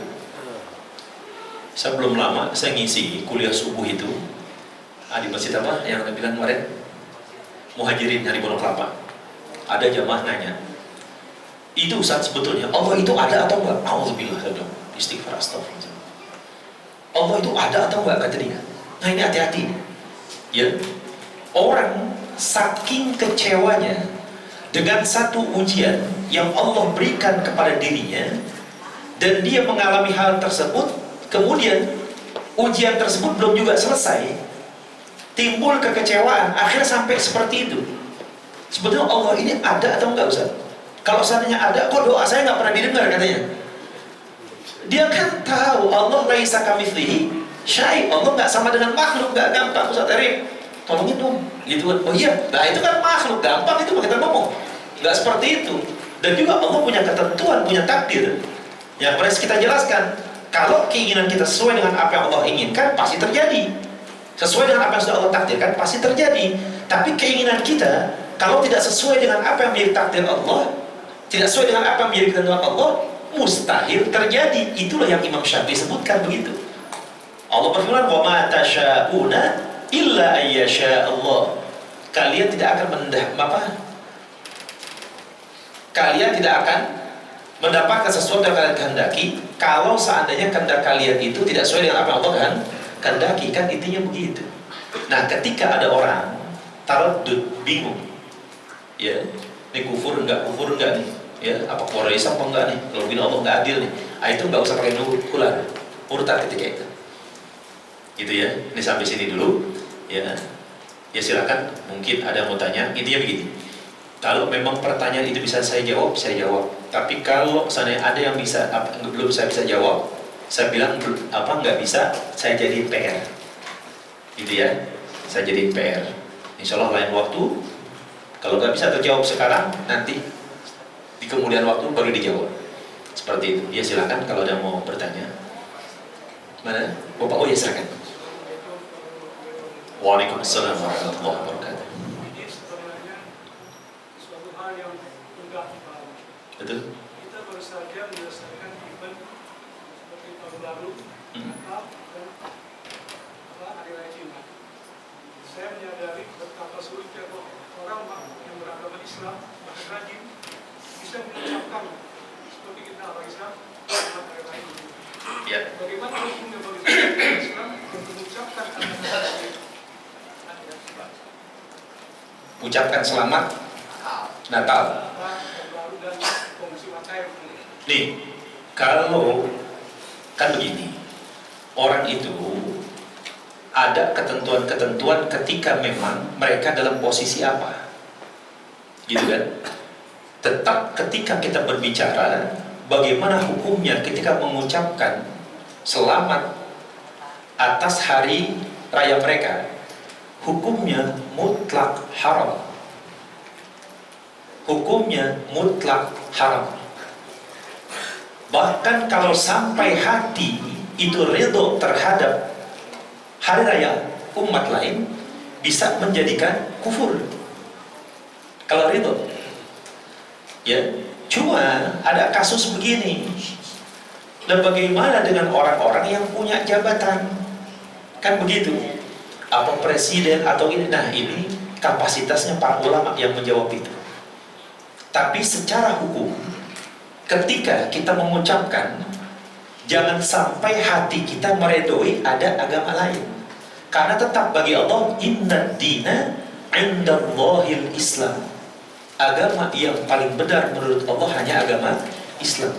A: Saya belum lama saya ngisi kuliah subuh itu di masjid apa yang Anda bilang kemarin, Muhajirin dari Pondok Kelapa. Ada jamaah nanya, itu Ustaz sebetulnya Allah itu ada atau enggak? Auzubillah, istighfar, astagfirullah. Allah itu ada atau enggak, kata dia. Nah ini hati-hati ya. Orang saking kecewanya dengan satu ujian yang Allah berikan kepada dirinya, dan dia mengalami hal tersebut, kemudian ujian tersebut belum juga selesai, timbul kekecewaan, akhirnya sampai seperti itu. Sebetulnya Allah ini ada atau enggak, Ustaz? Kalau seandainya ada, kok doa saya nggak pernah didengar, katanya. Dia kan tahu Allah laisa kamitslihi syai', Allah nggak sama dengan makhluk, nggak gampang. Ustaz Erik, tolongin dong, gitu kan? Oh iya, nah itu kan makhluk, gampang itu kita ngomong. Nggak seperti itu. Dan juga Allah punya ketentuan, punya takdir yang harus kita jelaskan. Kalau keinginan kita sesuai dengan apa yang Allah inginkan, pasti terjadi. Sesuai dengan apa yang sudah Allah takdirkan, pasti terjadi. Tapi keinginan kita, kalau tidak sesuai dengan apa yang menjadi takdir Allah, tidak sesuai dengan apa yang menjadi ketentuan Allah, mustahil terjadi. Itulah yang Imam Syafi'i sebutkan begitu. Allah berfirman, "Wa ma tasyauna illa ayyasha Allah." Kalian tidak akan kalian tidak akan mendapatkan sesuatu yang kalian kehendaki kalau seandainya kehendak kalian itu tidak sesuai dengan apa yang Allah kehendaki. Kan intinya begitu. Nah, ketika ada orang taraddud, bingung, ya, ini kufur enggak nih, ya, apa keluar Islam apa enggak nih? Kalau begini Allah enggak adil nih. Itu enggak usah pakai urutan ketika itu. Gitu ya. Ini sampai sini dulu, ya. Ya silakan, mungkin ada yang mau tanya. Intinya begini. Kalau memang pertanyaan itu bisa saya jawab, saya jawab. Tapi kalau seandainya ada yang belum saya bisa jawab, saya bilang nggak bisa, saya jadi PR. Gitu ya, saya jadi PR. Insya Allah lain waktu, kalau nggak bisa terjawab sekarang, nanti di kemudian waktu baru dijawab. Seperti itu. Ya silakan kalau ada yang mau bertanya. Mana? Bapak, oh ya silakan. Waalaikumsalam warahmatullahi wabarakatuh. Betul.
C: Kita baru saja menyelesaikan event seperti tahun lalu, Natal dan Hari Raya Cina. Saya menyadari betapa sulitnya orang yang beragama Islam, bahkan rajin, bisa mengucapkan seperti kita orang Islam dalam Hari Raya ini.
A: Ya.
C: Bagaimana hukumnya bagi orang Islam untuk mengucapkan kata-kata ini?
A: Ucapkan selamat Natal. Nih, kalau kan begini, orang itu ada ketentuan-ketentuan ketika memang mereka dalam posisi apa, gitu kan? Tetap ketika kita berbicara bagaimana hukumnya ketika mengucapkan selamat atas hari raya mereka, hukumnya mutlak haram. Hukumnya mutlak haram. Bahkan kalau sampai hati itu ridho terhadap hari raya umat lain, bisa menjadikan kufur kalau ridho. Ya, cuma ada kasus begini. Dan bagaimana dengan orang-orang yang punya jabatan? Kan begitu. Apa presiden atau ini? Nah, ini kapasitasnya para ulama yang menjawab itu. Tapi secara hukum, ketika kita mengucapkan, jangan sampai hati kita meredoi ada agama lain. Karena tetap bagi Allah, inna dina indallahil Islam. Agama yang paling benar menurut Allah hanya agama Islam.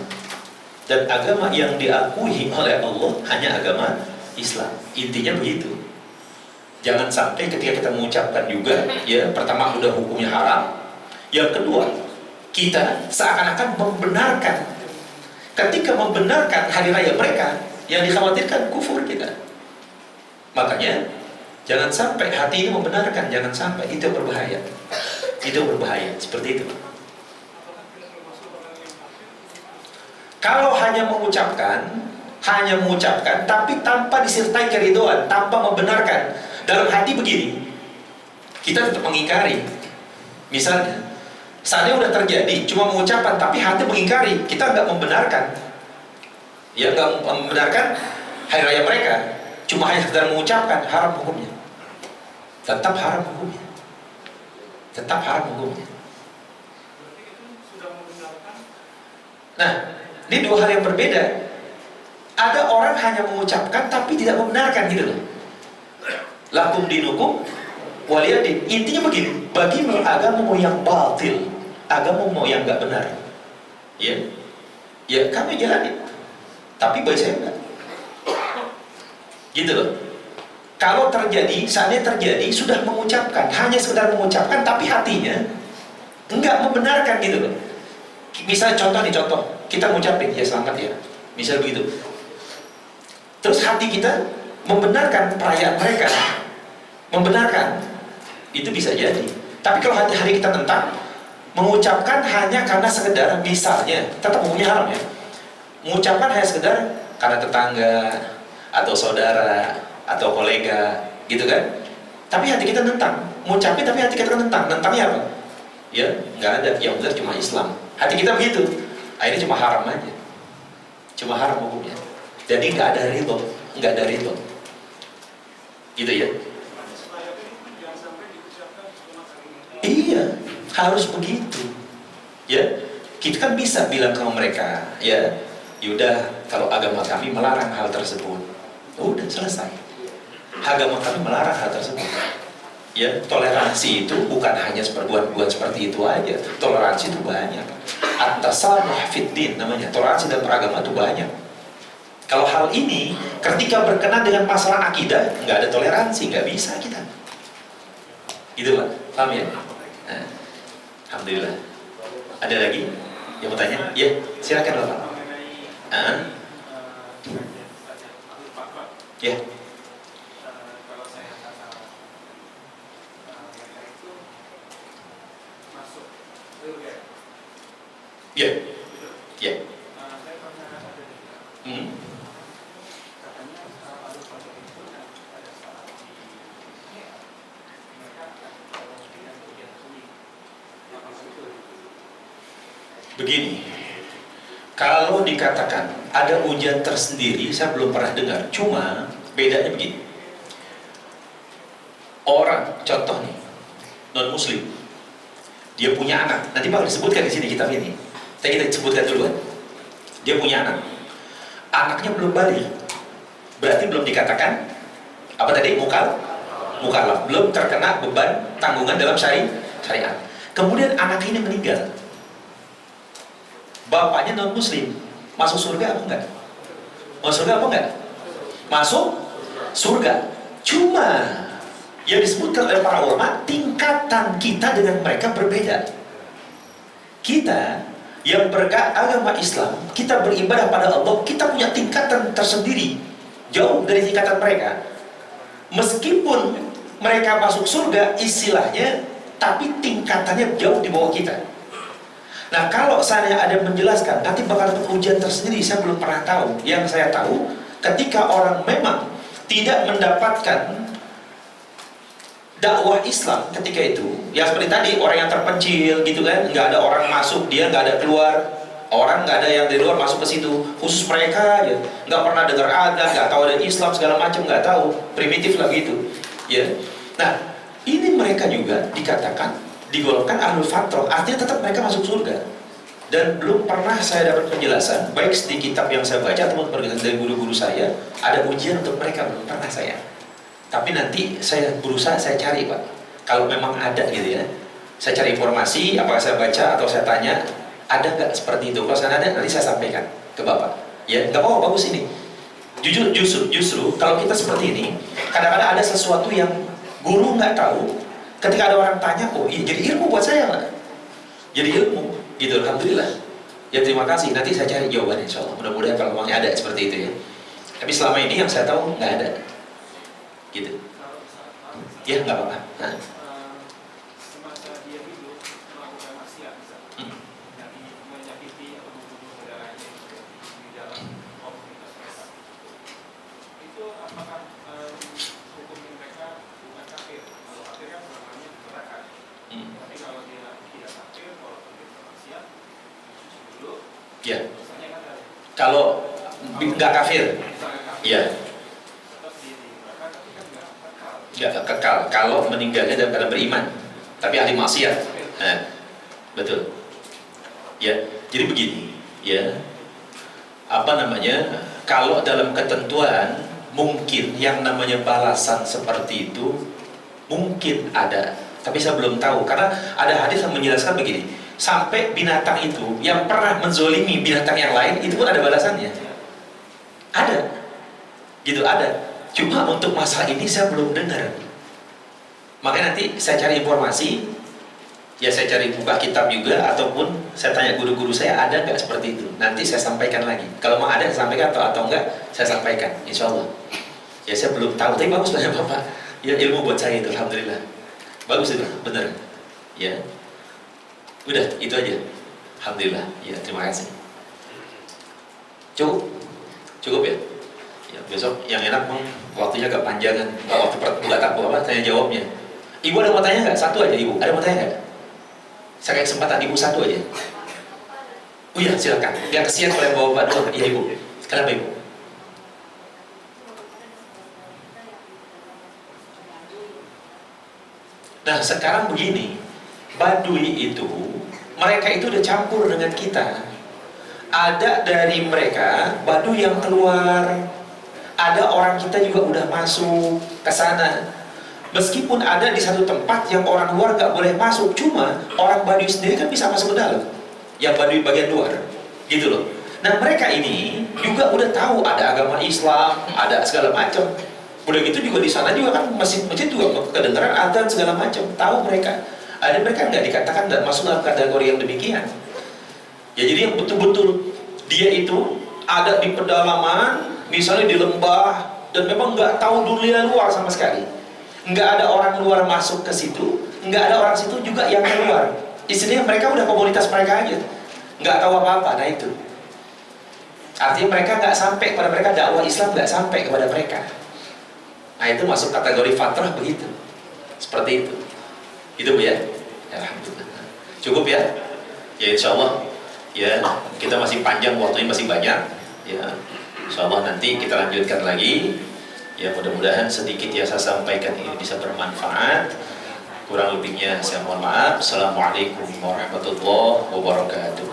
A: Dan agama yang diakui oleh Allah hanya agama Islam. Intinya begitu. Jangan sampai ketika kita mengucapkan juga, ya, pertama udah hukumnya haram. Yang kedua, kita seakan-akan membenarkan. Ketika membenarkan hari raya mereka, yang dikhawatirkan kufur kita. Makanya jangan sampai hati ini membenarkan, jangan sampai, itu berbahaya. Itu berbahaya, seperti itu. Kalau hanya mengucapkan, tapi tanpa disertai keridhaan, tanpa membenarkan, dalam hati begini, kita tetap mengingkari. Misalnya, saatnya udah terjadi, cuma mengucapkan, tapi hati mengingkari, kita nggak membenarkan. Ya, nggak membenarkan hari raya mereka, cuma hanya sekedar mengucapkan, haram hukumnya. Tetap haram hukumnya. Tetap haram hukumnya. Nah, ini dua hal yang berbeda. Ada orang hanya mengucapkan tapi tidak membenarkan, gitu loh. Lakum dinukum waliyadin. Intinya begini, bagimu agamamu yang batil, agamamu yang nggak benar, ya, ya kami jalanin. Tapi bagi saya enggak, gitu loh. Kalau terjadi, saatnya terjadi, sudah mengucapkan, hanya sekedar mengucapkan, tapi hatinya enggak membenarkan, gitu loh. Misalnya contoh, kita mengucapin, ya selamat ya, misal begitu. Terus hati kita membenarkan perayaan mereka, membenarkan, itu bisa jadi. Tapi kalau hati-hati kita tentang, mengucapkan hanya karena sekedar, misalnya, tetap hukumnya haram ya. Mengucapkan hanya sekedar karena tetangga, atau saudara, atau kolega, gitu kan. Tapi hati kita tentang, mengucapin tapi hati kita tentang. Tentangnya apa? Ya, nggak ada, yang benar cuma Islam. Hati kita begitu. Ini cuma haram aja. Cuma haram hukumnya. Jadi nggak ada ridho, nggak ada ridho. Gitu ya. Iya, harus begitu. Ya, kita kan bisa bilang ke mereka, ya, yaudah, kalau agama kami melarang hal tersebut, udah selesai. Agama kami melarang hal tersebut. Ya, toleransi itu bukan hanya buat seperti itu aja. Toleransi itu banyak. At-tasamuh fid din namanya. Toleransi dalam beragama itu banyak. Kalau hal ini ketika berkenaan dengan masalah akidah, nggak ada toleransi, nggak bisa kita. Gitu Pak, paham ya? Nah, alhamdulillah. Ada lagi yang mau tanya? Ya, silakan Bapak. Ya. Ya, ya. Begini, kalau dikatakan ada ujian tersendiri, saya belum pernah dengar. Cuma bedanya begini. Orang, contoh nih, non Muslim, dia punya anak. Nanti bakal disebutkan di sini kitab ini. Kita sebutkan dulu kan. Dia punya anak. Anaknya belum balik. Berarti belum dikatakan apa tadi? Mukallaf. Belum terkena beban tanggungan dalam syariat. Kemudian anak ini meninggal. Bapaknya non Muslim, masuk surga apa enggak? Masuk surga apa enggak? Masuk surga. Cuma yang disebutkan oleh para ulama, tingkatan kita dengan mereka berbeda. Kita yang beragama Islam, kita beribadah pada Allah, kita punya tingkatan tersendiri, jauh dari tingkatan mereka. Meskipun mereka masuk surga istilahnya, tapi tingkatannya jauh di bawah kita. Nah, kalau saya ada menjelaskan, nanti bakal dapat ujian tersendiri, saya belum pernah tahu. Yang saya tahu, ketika orang memang tidak mendapatkan dakwah Islam ketika itu, ya seperti tadi, orang yang terpencil gitu kan, nggak ada orang masuk, dia nggak ada keluar, orang nggak ada yang dari luar masuk ke situ, khusus mereka aja, nggak pernah dengar adzan, nggak tahu ada Islam segala macam, nggak tahu, primitif lah gitu, ya. Nah, ini mereka juga dikatakan digolongkan ahlul fatrah, artinya tetap mereka masuk surga. Dan belum pernah saya dapat penjelasan, baik di kitab yang saya baca ataupun dari guru-guru saya, ada ujian untuk mereka, belum pernah saya. Tapi nanti saya berusaha, saya cari Pak. Kalau memang ada gitu ya, saya cari informasi, apakah saya baca atau saya tanya, ada nggak seperti itu? Kalau saya ada, nanti saya sampaikan ke Bapak. Ya, nggak apa-apa, bagus ini. Justru kalau kita seperti ini, kadang-kadang ada sesuatu yang guru nggak tahu. Ketika ada orang tanya, oh iya, jadi ilmu buat saya nggak? Jadi ilmu, gitu. Alhamdulillah. Ya terima kasih. Nanti saya cari jawabannya, insya Allah. Mudah-mudahan kalau memang ada seperti itu ya. Tapi selama ini yang saya tahu nggak ada. Gitu. Ya nggak apa-apa. Nah.
D: Semasa dia hidup melakukan maksiat, menyakiti atau membunuh saudaranya di dalam komunitas mereka, itu apakah hukumnya mereka bukan kafir? Kalau kafir kan selamanya neraka. Tapi kalau dia tidak kafir, kalau dia bermaksiat, cuci dulu.
A: Ya.
D: Dosanya kan ada.
A: Kalau nggak kafir, ya. Nggak kekal kalau meninggalnya dalam keadaan beriman, tapi ahli maksiat. Nah, betul. Ya, jadi begini, ya. Apa namanya? Kalau dalam ketentuan mungkin yang namanya balasan seperti itu mungkin ada, tapi saya belum tahu karena ada hadis yang menjelaskan begini, sampai binatang itu yang pernah menzolimi binatang yang lain itu pun ada balasannya. Ada, gitu ada. Cuma untuk masalah ini saya belum dengar. Makanya nanti saya cari informasi, ya saya cari buka kitab juga, ataupun saya tanya guru-guru saya ada nggak seperti itu. Nanti saya sampaikan lagi. Kalau mau ada saya sampaikan, atau enggak saya sampaikan, insya Allah. Ya saya belum tahu, tapi bagus banyak Bapak. Ya ilmu buat saya itu, alhamdulillah. Bagus itu, benar. Ya, udah itu aja. Alhamdulillah. Ya terima kasih. Cukup ya. Ya, besok yang enak bang, waktunya agak panjangan. Waktu buka apa tanya jawabnya. Ibu ada mau tanya nggak? Satu aja ibu. Ada mau tanya nggak? Saya kasih kesempatan ibu satu aja. Oh iya silakan. Biar kesian kalau yang bawa bapak doang. Iya ibu. Kenapa ibu? Nah sekarang begini, Baduy itu mereka itu udah campur dengan kita. Ada dari mereka Baduy yang keluar. Ada orang kita juga udah masuk ke sana. Meskipun ada di satu tempat yang orang luar nggak boleh masuk, cuma orang Baduy sendiri kan bisa masuk ke dalam. Yang Baduy bagian luar, gitu loh. Nah mereka ini juga udah tahu ada agama Islam, ada segala macam. Udah gitu juga di sana juga kan masjid juga kedengaran adzan segala macam. Tahu mereka. Ada mereka nggak dikatakan nggak masuk dalam kategori yang demikian. Ya jadi yang betul-betul dia itu ada di pedalaman, misalnya di lembah, dan memang nggak tahu dunia luar sama sekali. Nggak ada orang luar masuk ke situ, nggak ada orang situ juga yang keluar. Istilahnya mereka udah komunitas mereka aja, nggak tahu apa-apa. Nah itu artinya mereka nggak sampai kepada mereka, dakwah Islam nggak sampai kepada mereka. Nah itu masuk kategori fatrah begitu, seperti itu. Itu Bu ya. Alhamdulillah. Cukup ya. Ya insya Allah. Ya kita masih panjang, waktunya masih banyak. Ya insya Allah nanti kita lanjutkan lagi. Ya mudah-mudahan sedikit yang saya sampaikan ini bisa bermanfaat. Kurang lebihnya saya mohon maaf. Assalamualaikum warahmatullahi wabarakatuh.